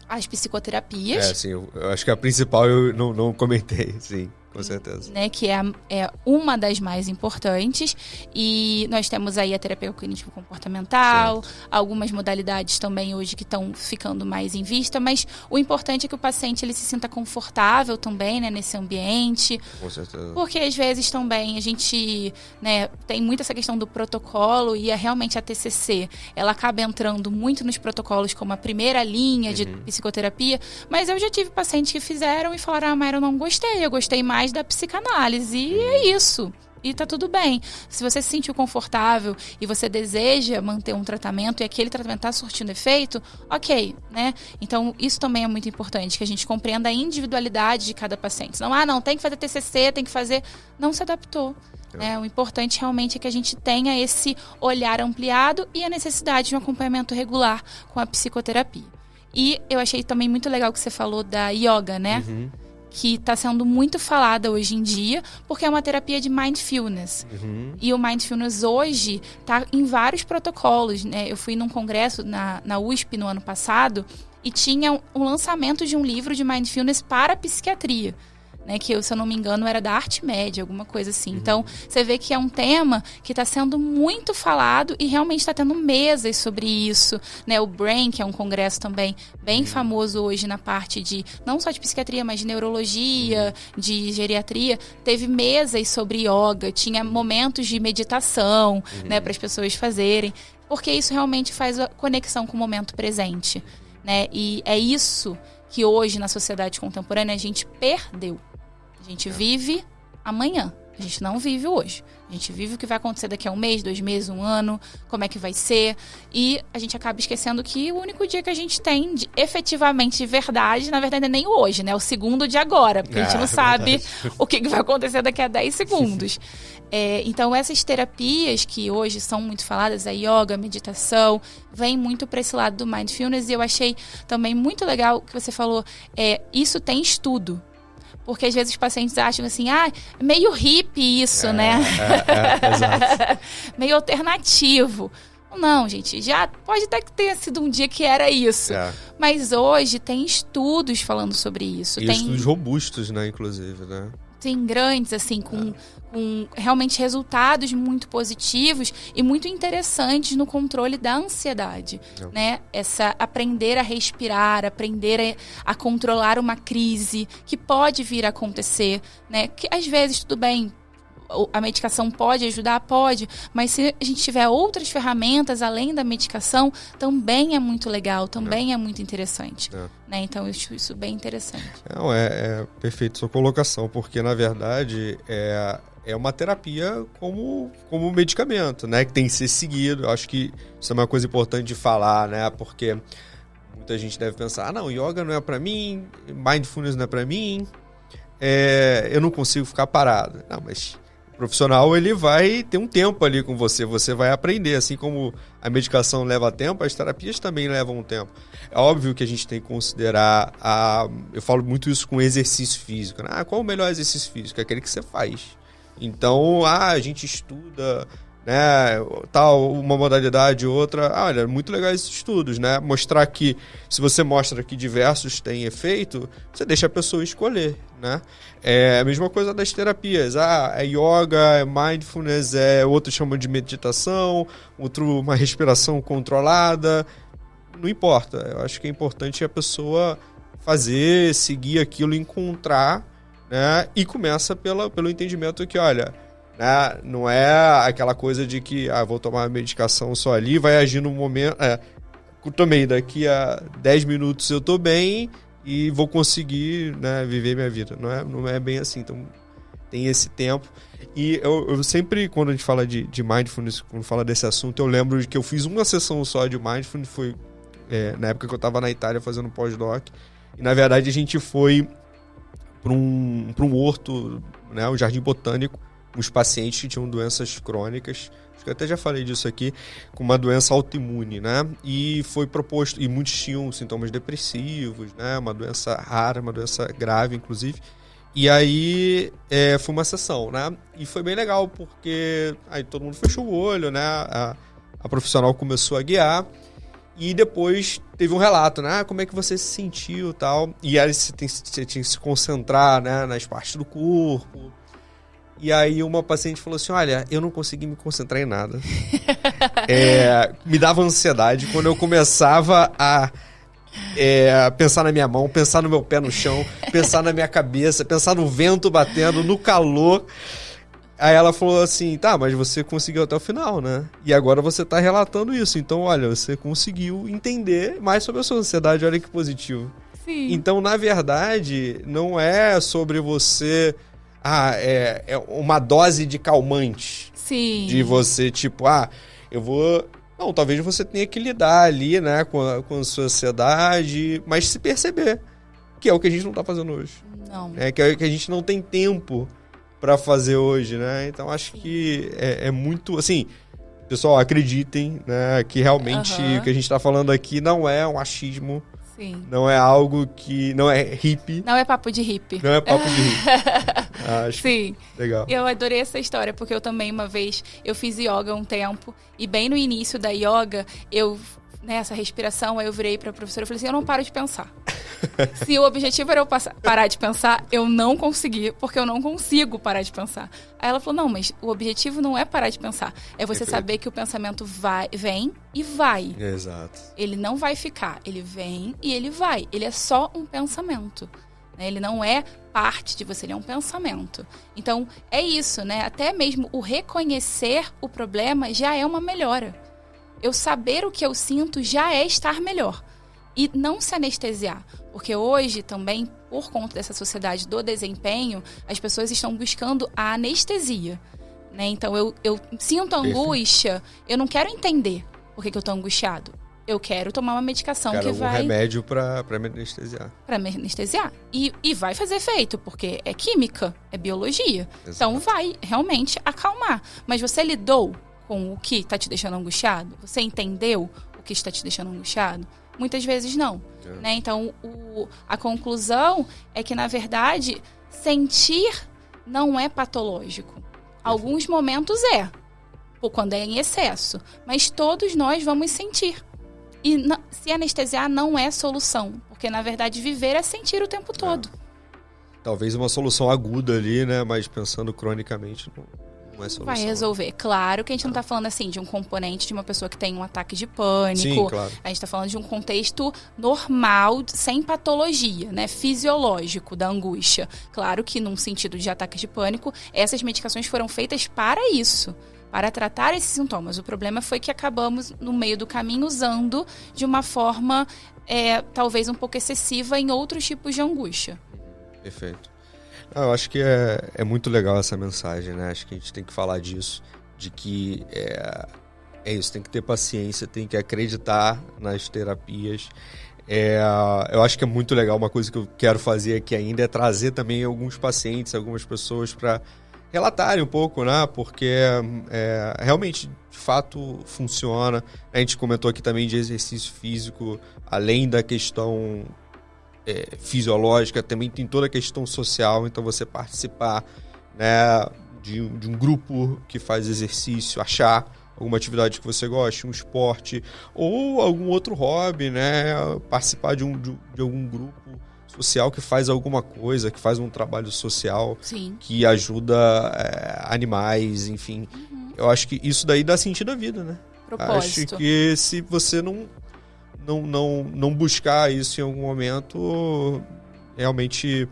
B: as psicoterapias.
A: Sim, eu acho que a principal eu não comentei, sim. Com certeza.
B: Né, que é uma das mais importantes. E nós temos aí a terapia cognitivo-comportamental, algumas modalidades também hoje que estão ficando mais em vista, mas o importante é que o paciente ele se sinta confortável também, né, nesse ambiente.
A: Com certeza.
B: Porque às vezes também a gente, né, tem muito essa questão do protocolo e realmente a TCC, ela acaba entrando muito nos protocolos como a primeira linha de psicoterapia, mas eu já tive pacientes que fizeram e falaram, Mayra, eu não gostei, eu gostei mais da psicanálise, e é isso. E tá tudo bem. Se você se sentiu confortável e você deseja manter um tratamento e aquele tratamento tá surtindo efeito, ok, né? Então, isso também é muito importante, que a gente compreenda a individualidade de cada paciente. Não, tem que fazer TCC, tem que fazer... Não se adaptou. Né? O importante realmente é que a gente tenha esse olhar ampliado e a necessidade de um acompanhamento regular com a psicoterapia. E eu achei também muito legal que você falou da yoga, né? Que está sendo muito falada hoje em dia, porque é uma terapia de mindfulness. E o mindfulness hoje está em vários protocolos. Né? Eu fui num congresso na USP no ano passado e tinha um lançamento de um livro de mindfulness para a psiquiatria. Né, que, se eu não me engano, era da Arte Média, alguma coisa assim. Então, você vê que é um tema que está sendo muito falado e realmente está tendo mesas sobre isso. Né? O BRAIN, que é um congresso também bem famoso hoje na parte de, não só de psiquiatria, mas de neurologia, de geriatria, teve mesas sobre yoga, tinha momentos de meditação, né, para as pessoas fazerem, porque isso realmente faz a conexão com o momento presente. Né? E é isso que hoje, na sociedade contemporânea, a gente perdeu. A gente vive amanhã, a gente não vive hoje. A gente vive o que vai acontecer daqui a 1 mês, 2 meses, 1 ano, como é que vai ser. E a gente acaba esquecendo que o único dia que a gente tem efetivamente de verdade, na verdade, é nem hoje, né? É o segundo de agora, porque a gente não sabe o que vai acontecer daqui a 10 segundos. Então, essas terapias que hoje são muito faladas, a yoga, a meditação, vem muito para esse lado do mindfulness. E eu achei também muito legal o que você falou, isso tem estudo. Porque às vezes os pacientes acham assim, meio hippie isso, né?
A: Exato.
B: Meio alternativo. Não, gente, já pode até que tenha sido um dia que era isso. Mas hoje tem estudos falando sobre isso.
A: E
B: tem
A: estudos robustos, né, inclusive, né?
B: Tem grandes, assim, com realmente resultados muito positivos e muito interessantes no controle da ansiedade, né? Aprender a respirar, aprender a controlar uma crise que pode vir a acontecer, né? Que às vezes, tudo bem, a medicação pode ajudar? Pode, mas se a gente tiver outras ferramentas além da medicação, também é muito legal, também é muito interessante. Né? Então, eu acho isso bem interessante.
A: Não, é perfeito sua colocação, porque, na verdade, é uma terapia como medicamento, né? Que tem que ser seguido. Eu acho que isso é uma coisa importante de falar, né? Porque muita gente deve pensar, não, yoga não é para mim, mindfulness não é para mim, eu não consigo ficar parado. Não, mas o profissional, ele vai ter um tempo ali com você, você vai aprender, assim como a medicação leva tempo, as terapias também levam um tempo. É óbvio que a gente tem que considerar, eu falo muito isso com exercício físico, né? Qual o melhor exercício físico? É aquele que você faz. Então, a gente estuda, né, tal, uma modalidade, outra. Olha, muito legal esses estudos, né? Mostrar que, se você mostra que diversos têm efeito, você deixa a pessoa escolher, né? É a mesma coisa das terapias. É yoga, é mindfulness, outro chama de meditação, outro uma respiração controlada. Não importa. Eu acho que é importante a pessoa fazer, seguir aquilo, encontrar, né? E começa pelo entendimento que, olha, né, não é aquela coisa de que vou tomar a medicação só ali, vai agir no momento. Tomei, daqui a 10 minutos eu tô bem e vou conseguir, né, viver minha vida. Não é bem assim. Então, tem esse tempo. E eu sempre, quando a gente fala de mindfulness, quando fala desse assunto, eu lembro de que eu fiz uma sessão só de mindfulness, foi na época que eu estava na Itália fazendo pós-doc. E, na verdade, a gente foi para um horto, né, um jardim botânico, uns pacientes que tinham doenças crônicas, acho que eu até já falei disso aqui, com uma doença autoimune, né? E foi proposto, e muitos tinham sintomas depressivos, né? Uma doença rara, uma doença grave, inclusive. E aí foi uma sessão, né? E foi bem legal, porque aí todo mundo fechou o olho, né? A profissional começou a guiar. E depois teve um relato, né? Como é que você se sentiu e tal. E aí você tinha que se concentrar, né, nas partes do corpo. E aí uma paciente falou assim, olha, eu não consegui me concentrar em nada. Me dava ansiedade quando eu começava a pensar na minha mão, pensar no meu pé no chão, pensar na minha cabeça, pensar no vento batendo, no calor. Aí ela falou assim, tá, mas você conseguiu até o final, né? E agora você tá relatando isso. Então, olha, você conseguiu entender mais sobre a sua ansiedade, olha que positivo.
B: Sim.
A: Então, na verdade, não é sobre você... é uma dose de calmante.
B: Sim.
A: De você, tipo, eu vou... Não, talvez você tenha que lidar ali, né, com a sua ansiedade, mas se perceber, que é o que a gente não tá fazendo hoje.
B: Não.
A: Que é o que a gente não tem tempo para fazer hoje, né? Então acho que é muito, assim, pessoal, acreditem, né, que realmente o que a gente tá falando aqui não é um achismo.
B: Sim.
A: Não é algo que... Não é hippie.
B: Não é papo de hippie.
A: Não é papo de hippie. Acho
B: Sim.
A: Legal.
B: Eu adorei essa história, porque eu também, uma vez, eu fiz yoga um tempo, e bem no início da yoga, essa respiração, aí eu virei pra professora e falei assim, eu não paro de pensar. Se o objetivo era eu parar de pensar, eu não consegui, porque eu não consigo parar de pensar. Aí ela falou, não, mas o objetivo não é parar de pensar, é você saber que o pensamento vem e vai.
A: Exato.
B: Ele não vai ficar, ele vem e ele vai. Ele é só um pensamento. Né? Ele não é parte de você, ele é um pensamento. Então, é isso, né? Até mesmo o reconhecer o problema já é uma melhora. Eu saber o que eu sinto já é estar melhor. E não se anestesiar. Porque hoje também, por conta dessa sociedade do desempenho, as pessoas estão buscando a anestesia. Né? Então, eu sinto angústia, eu não quero entender por que eu estou angustiado. Eu quero tomar uma medicação que vai...
A: um remédio para me anestesiar.
B: Para me anestesiar. E vai fazer efeito, porque é química, é biologia. Exato. Então, vai realmente acalmar. Mas você lidou com o que está te deixando angustiado? Você entendeu o que está te deixando angustiado? Muitas vezes não. Né? Então, a conclusão é que, na verdade, sentir não é patológico. Alguns momentos quando é em excesso. Mas todos nós vamos sentir. E se anestesiar não é solução. Porque, na verdade, viver é sentir o tempo todo.
A: Talvez uma solução aguda ali, né? Mas pensando cronicamente, não é solução.
B: Vai resolver. Claro que a gente não está falando assim de um componente de uma pessoa que tem um ataque de pânico.
A: Sim, claro.
B: A gente está falando de um contexto normal, sem patologia, né? Fisiológico da angústia. Claro que num sentido de ataque de pânico, essas medicações foram feitas para isso. Para tratar esses sintomas. O problema foi que acabamos, no meio do caminho, usando de uma forma talvez um pouco excessiva em outros tipos de angústia.
A: Perfeito. Eu acho que é muito legal essa mensagem, né? Acho que a gente tem que falar disso, de que é isso, tem que ter paciência, tem que acreditar nas terapias. Eu acho que é muito legal. Uma coisa que eu quero fazer aqui ainda é trazer também alguns pacientes, algumas pessoas para relatarem um pouco, né? Porque realmente, de fato, funciona. A gente comentou aqui também de exercício físico, além da questão fisiológica, também tem toda a questão social. Então, você participar, né, de um grupo que faz exercício, achar alguma atividade que você goste, um esporte ou algum outro hobby, né? Participar de algum grupo social que faz alguma coisa, que faz um trabalho social,
B: Sim.
A: que ajuda animais, enfim. Eu acho que isso daí dá sentido à vida, né?
B: Propósito.
A: Acho que se você não buscar isso em algum momento, realmente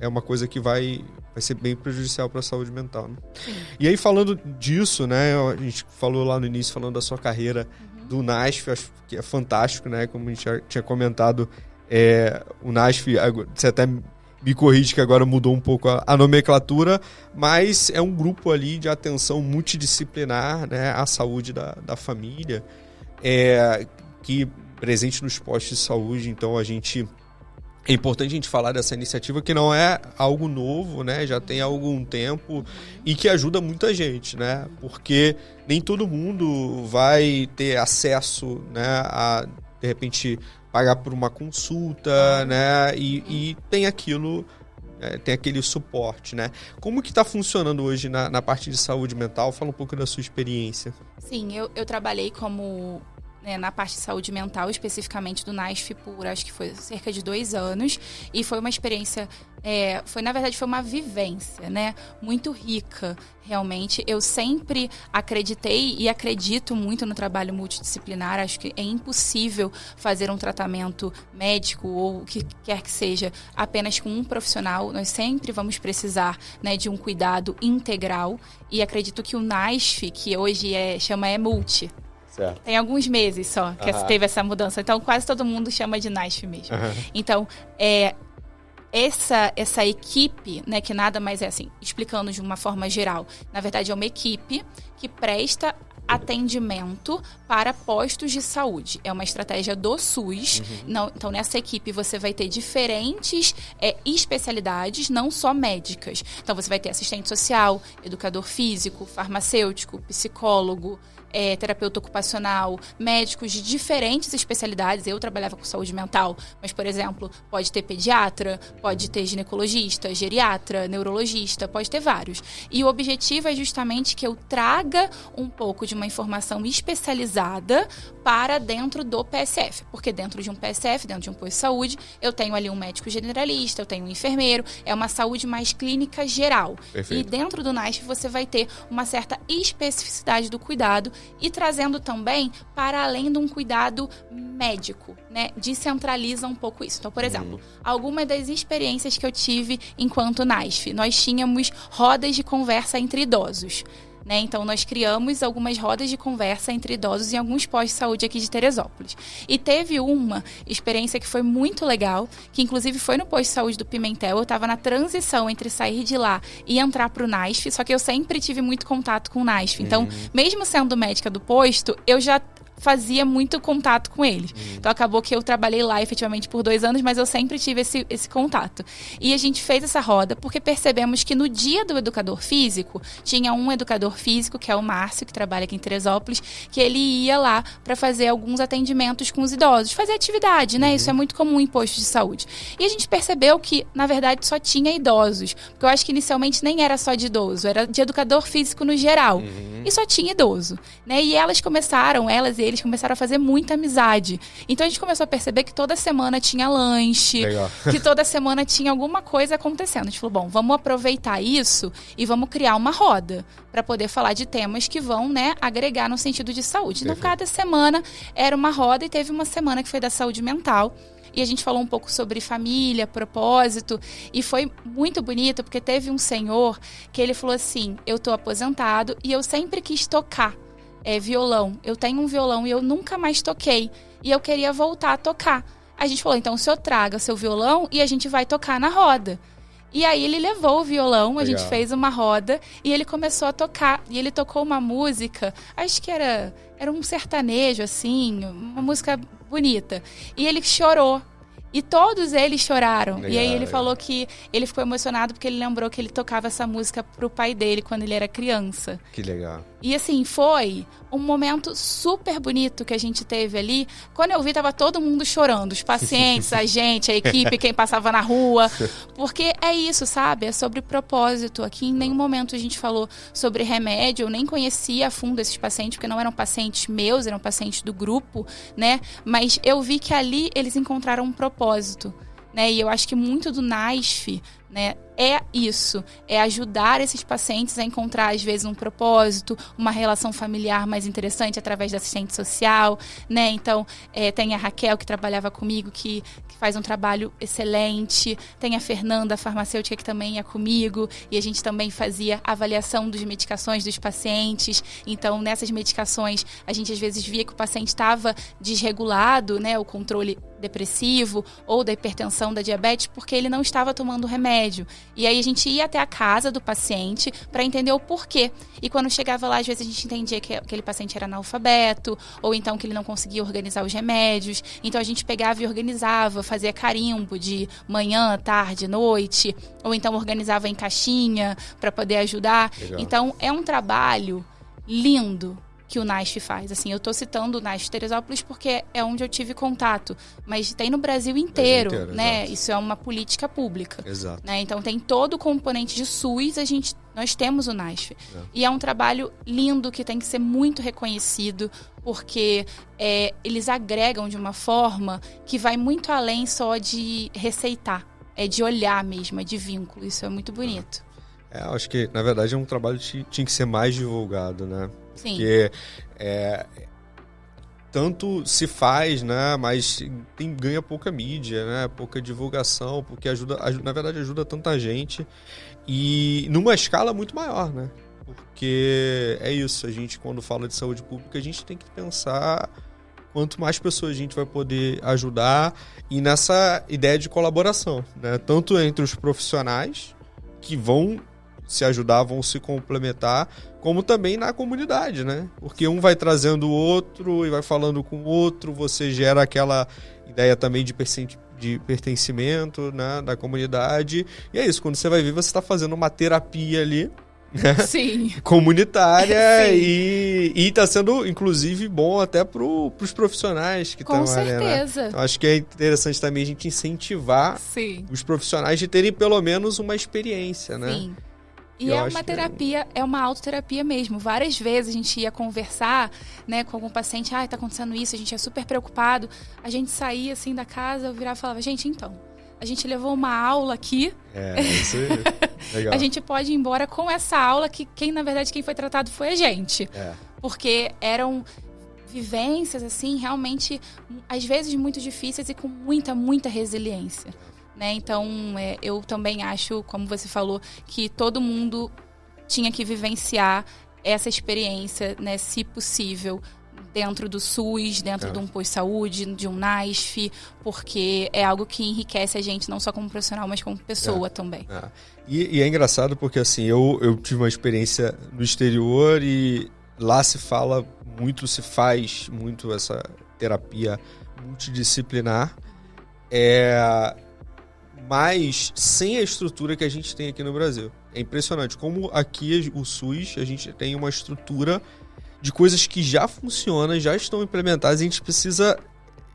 A: é uma coisa que vai ser bem prejudicial para a saúde mental, né?
B: Sim.
A: E aí, falando disso, né, a gente falou lá no início, falando da sua carreira do NASF, acho que é fantástico, né? Como a gente já tinha comentado, o NASF, você até me corrige que agora mudou um pouco a nomenclatura, mas é um grupo ali de atenção multidisciplinar, né, à saúde da família, que presente nos postos de saúde. Então, é importante a gente falar dessa iniciativa, que não é algo novo, né? Já tem algum tempo e que ajuda muita gente, né? Porque nem todo mundo vai ter acesso, né, a, de repente, pagar por uma consulta, né? E tem aquilo, tem aquele suporte, né? Como que está funcionando hoje na parte de saúde mental? Fala um pouco da sua experiência.
B: Sim, eu trabalhei como... na parte de saúde mental, especificamente do NASF, por acho que foi cerca de 2 anos. E foi uma experiência, na verdade, foi uma vivência, né? Muito rica, realmente. Eu sempre acreditei e acredito muito no trabalho multidisciplinar. Acho que é impossível fazer um tratamento médico ou o que quer que seja apenas com um profissional. Nós sempre vamos precisar, né, de um cuidado integral. E acredito que o NASF, que hoje chama multi,
A: certo.
B: Tem alguns meses só que teve essa mudança. Então, quase todo mundo chama de NASF mesmo. Então, essa equipe, né, que nada mais é assim, explicando de uma forma geral, na verdade é uma equipe que presta atendimento para postos de saúde. É uma estratégia do SUS. Então, nessa equipe você vai ter diferentes especialidades, não só médicas. Então, você vai ter assistente social, educador físico, farmacêutico, psicólogo, terapeuta ocupacional, médicos de diferentes especialidades. Eu trabalhava com saúde mental, mas, por exemplo, pode ter pediatra, pode ter ginecologista, geriatra, neurologista, pode ter vários. E o objetivo é justamente que eu traga um pouco de uma informação especializada para dentro do PSF. Porque dentro de um PSF, dentro de um posto de saúde, eu tenho ali um médico generalista, eu tenho um enfermeiro, é uma saúde mais clínica geral.
A: Perfeito.
B: E dentro do NASF você vai ter uma certa especificidade do cuidado e trazendo também para além de um cuidado médico, né? Descentraliza um pouco isso. Então, por exemplo, algumas das experiências que eu tive enquanto NASF, nós tínhamos rodas de conversa entre idosos, né? Então, nós criamos algumas rodas de conversa entre idosos em alguns postos de saúde aqui de Teresópolis. E teve uma experiência que foi muito legal, que inclusive foi no posto de saúde do Pimentel. Eu estava na transição entre sair de lá e entrar para o NASF, só que eu sempre tive muito contato com o NASF. Então, mesmo sendo médica do posto, eu já fazia muito contato com eles. Então, acabou que eu trabalhei lá efetivamente por 2 anos, mas eu sempre tive esse contato. E a gente fez essa roda porque percebemos que no dia do educador físico, tinha um educador físico, que é o Márcio, que trabalha aqui em Teresópolis, que ele ia lá para fazer alguns atendimentos com os idosos, fazer atividade, né? Isso é muito comum em postos de saúde. E a gente percebeu que, na verdade, só tinha idosos. Porque eu acho que inicialmente nem era só de idoso, era de educador físico no geral. E só tinha idoso, né? E elas e eles começaram a fazer muita amizade. Então a gente começou a perceber que toda semana tinha lanche, que toda semana tinha alguma coisa acontecendo. A gente falou, bom, vamos aproveitar isso e vamos criar uma roda para poder falar de temas que vão, né, agregar no sentido de saúde. Então, cada semana era uma roda e teve uma semana que foi da saúde mental. E a gente falou um pouco sobre família, propósito, e foi muito bonito, porque teve um senhor que ele falou assim, eu tô aposentado e eu sempre quis tocar violão. Eu tenho um violão e eu nunca mais toquei. E eu queria voltar a tocar. A gente falou, então o senhor traga seu violão e a gente vai tocar na roda. E aí ele levou o violão, a
A: Legal.
B: gente fez uma roda e ele começou a tocar. E ele tocou uma música, acho que era um sertanejo, assim, uma música bonita. E ele chorou. E todos eles choraram.
A: Legal,
B: e aí ele
A: legal.
B: falou que ele ficou emocionado porque ele lembrou que ele tocava essa música pro pai dele quando ele era criança.
A: Que legal.
B: E assim, foi um momento super bonito que a gente teve ali. Quando eu vi, tava todo mundo chorando. Os pacientes, a gente, a equipe, quem passava na rua. Porque é isso, sabe? É sobre propósito. Aqui em nenhum momento a gente falou sobre remédio. Eu nem conhecia a fundo esses pacientes, porque não eram pacientes meus, eram pacientes do grupo, né? Mas eu vi que ali eles encontraram um propósito, né? E eu acho que muito do NASF, né, é isso, é ajudar esses pacientes a encontrar, às vezes, um propósito, uma relação familiar mais interessante através da assistente social, né? Então, tem a Raquel, que trabalhava comigo, que faz um trabalho excelente, tem a Fernanda, a farmacêutica, que também ia comigo, e a gente também fazia avaliação das medicações dos pacientes. Então, nessas medicações, a gente às vezes via que o paciente estava desregulado, né, o controle depressivo ou da hipertensão, da diabetes, porque ele não estava tomando remédio. E aí a gente ia até a casa do paciente para entender o porquê. E quando chegava lá, às vezes a gente entendia que aquele paciente era analfabeto, ou então que ele não conseguia organizar os remédios. Então a gente pegava e organizava, fazia carimbo de manhã, tarde, noite, ou então organizava em caixinha para poder ajudar.
A: Legal.
B: Então é um trabalho lindo que o NASF faz. Assim, eu estou citando o NASF Teresópolis porque é onde eu tive contato, mas tem no Brasil inteiro, né?
A: Exato.
B: Isso é uma política pública.
A: Exato.
B: Né? Então tem todo o componente de SUS, nós temos o NASF. E é um trabalho lindo que tem que ser muito reconhecido, porque eles agregam de uma forma que vai muito além só de receitar, é de olhar mesmo, é de vínculo. Isso é muito bonito.
A: Eu acho que, na verdade, é um trabalho que tinha que ser mais divulgado, né?
B: Sim.
A: Porque tanto se faz, né? Mas ganha pouca mídia, né? Pouca divulgação, porque na verdade ajuda tanta gente. E numa escala muito maior, né? Porque é isso, a gente, quando fala de saúde pública, a gente tem que pensar quanto mais pessoas a gente vai poder ajudar, e nessa ideia de colaboração, né? Tanto entre os profissionais, que vão se ajudar, vão se complementar, como também na comunidade, né? Porque um vai trazendo o outro e vai falando com o outro, você gera aquela ideia também de pertencimento, né, da comunidade. E é isso, quando você vai ver, você está fazendo uma terapia ali, né?
B: Sim.
A: Comunitária.
B: Sim.
A: E está sendo, inclusive, bom até para os profissionais que estão ali, né?
B: Com certeza.
A: Então, acho que é interessante também a gente incentivar
B: Sim.
A: os profissionais de terem pelo menos uma experiência, né?
B: Sim. E
A: Eu
B: é
A: acho
B: uma
A: que
B: terapia, é uma autoterapia mesmo. Várias vezes a gente ia conversar, né, com algum paciente, tá acontecendo isso, a gente é super preocupado. A gente saía assim da casa, eu virava e falava, gente, então, a gente levou uma aula aqui.
A: Isso aí. Legal.
B: A gente pode ir embora com essa aula que na verdade, quem foi tratado foi a gente. Porque eram vivências, assim, realmente, às vezes muito difíceis e com muita, muita resiliência. Né? Então, eu também acho, como você falou, que todo mundo tinha que vivenciar essa experiência, né, se possível, dentro do SUS, dentro de um posto-saúde, de um NASF, porque é algo que enriquece a gente, não só como profissional, mas como pessoa também.
A: E é engraçado porque, assim, eu tive uma experiência no exterior e lá se fala muito, se faz muito essa terapia multidisciplinar. Mas sem a estrutura que a gente tem aqui no Brasil. É impressionante como aqui o SUS, a gente tem uma estrutura de coisas que já funcionam, já estão implementadas, e a gente precisa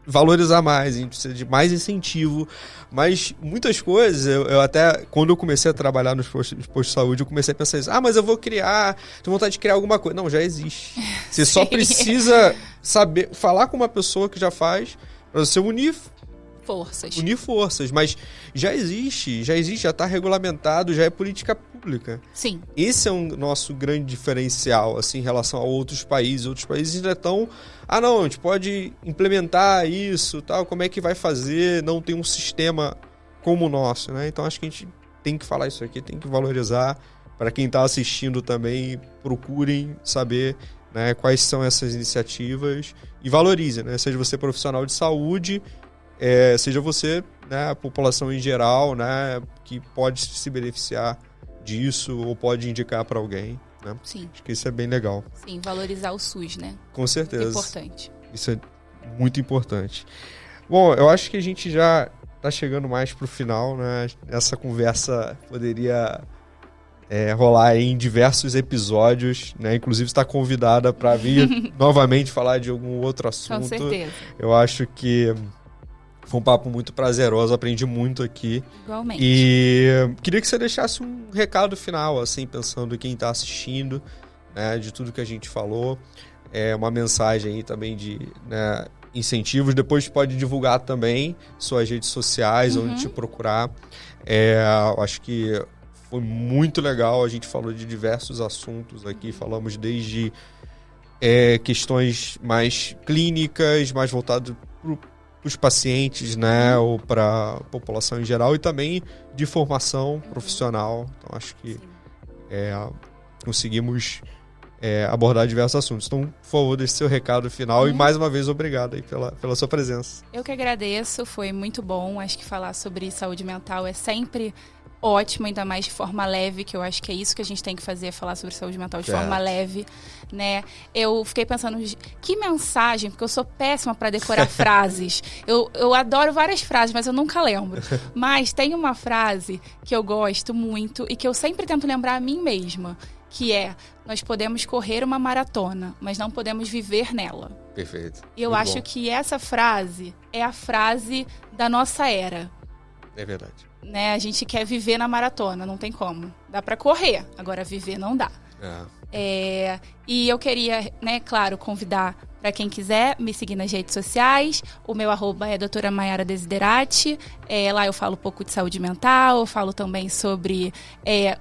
A: valorizar mais, a gente precisa de mais incentivo. Mas muitas coisas, eu até, quando eu comecei a trabalhar nos postos de saúde, eu comecei a pensar isso, mas eu vou tenho vontade de criar alguma coisa. Não, já existe. Você só precisa saber, falar com uma pessoa que já faz, para você unir forças, mas já existe, já está regulamentado, já é política pública.
B: Sim.
A: Esse é um nosso grande diferencial, assim, em relação a outros países. Outros países ainda estão, não, a gente pode implementar isso, tal, como é que vai fazer, não tem um sistema como o nosso, né? Então acho que a gente tem que falar isso aqui, tem que valorizar. Para quem está assistindo também, procurem saber, né, quais são essas iniciativas e valorizem, né? Seja você profissional de saúde, seja você, né, a população em geral, né, que pode se beneficiar disso ou pode indicar para alguém, né?
B: Sim.
A: Acho que isso é bem legal.
B: Sim, valorizar o SUS, né?
A: Com certeza.
B: Muito importante.
A: Isso é muito importante. Bom, eu acho que a gente já está chegando mais para o final, né? Essa conversa poderia rolar em diversos episódios, né? Inclusive está convidada para vir novamente falar de algum outro assunto.
B: Com certeza.
A: Eu acho que foi um papo muito prazeroso, aprendi muito aqui.
B: Igualmente.
A: E queria que você deixasse um recado final, assim, pensando em quem está assistindo, né, de tudo que a gente falou. Uma mensagem aí também de, né, incentivos. Depois pode divulgar também suas redes sociais, onde te procurar. Acho que foi muito legal. A gente falou de diversos assuntos aqui. Falamos desde questões mais clínicas, mais voltadas para os pacientes, né, ou para a população em geral, e também de formação profissional. Então, acho que conseguimos abordar diversos assuntos. Então, por favor, deixe seu recado final e, mais uma vez, obrigado aí pela sua presença.
B: Eu que agradeço, foi muito bom. Acho que falar sobre saúde mental é sempre ótimo, ainda mais de forma leve, que eu acho que é isso que a gente tem que fazer, falar sobre saúde mental de forma leve, né? Eu fiquei pensando, que mensagem, porque eu sou péssima para decorar frases. Eu adoro várias frases, mas eu nunca lembro. Mas tem uma frase que eu gosto muito e que eu sempre tento lembrar a mim mesma, que é: nós podemos correr uma maratona, mas não podemos viver nela.
A: Perfeito.
B: E eu acho que essa frase é a frase da nossa era.
A: É verdade.
B: Né? A gente quer viver na maratona, não tem como. Dá para correr, agora viver não dá. E eu queria, né, claro, convidar para quem quiser me seguir nas redes sociais. O meu @ é doutora Mayara Desiderati. Lá eu falo um pouco de saúde mental, eu falo também sobre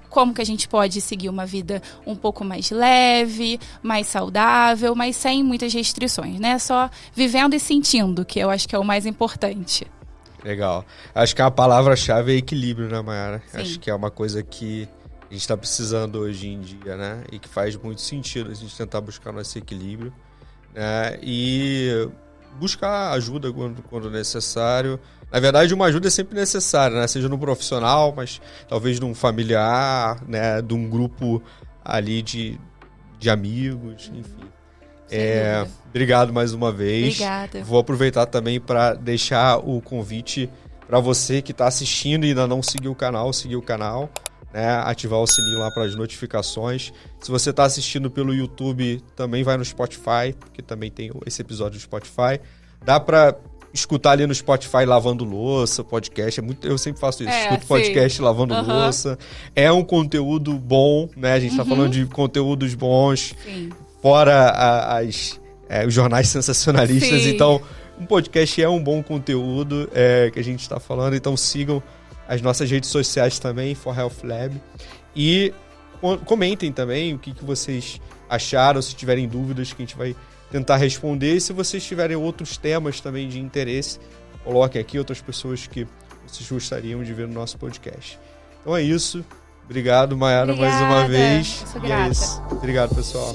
B: como que a gente pode seguir uma vida um pouco mais leve, mais saudável, mas sem muitas restrições, né? Só vivendo e sentindo, que eu acho que é o mais importante.
A: Legal. Acho que a palavra-chave é equilíbrio, né, Mayara?
B: Sim.
A: Acho que é uma coisa que a gente está precisando hoje em dia, né? E que faz muito sentido a gente tentar buscar nosso equilíbrio, né? E buscar ajuda quando necessário. Na verdade, uma ajuda é sempre necessária, né? Seja no profissional, mas talvez de um familiar, né? De um grupo ali de amigos, enfim. Obrigado mais uma vez.
B: Obrigada.
A: Vou aproveitar também para deixar o convite para você que está assistindo e ainda não seguiu o canal, né? Ativar o sininho lá para as notificações. Se você está assistindo pelo YouTube, também vai no Spotify, porque também tem esse episódio do Spotify. Dá para escutar ali no Spotify lavando louça, podcast. Eu sempre faço isso, escuto podcast lavando louça. É um conteúdo bom, né? A gente está falando de conteúdos bons.
B: Sim.
A: Fora os jornais sensacionalistas.
B: Sim.
A: Então, um podcast é um bom conteúdo que a gente está falando. Então, sigam as nossas redes sociais também, For Health Lab. E comentem também o que vocês acharam, se tiverem dúvidas, que a gente vai tentar responder. E se vocês tiverem outros temas também de interesse, coloquem aqui outras pessoas que vocês gostariam de ver no nosso podcast. Então é isso. Obrigado, Mayara, mais uma vez.
B: Eu sou grata.
A: Obrigado, pessoal.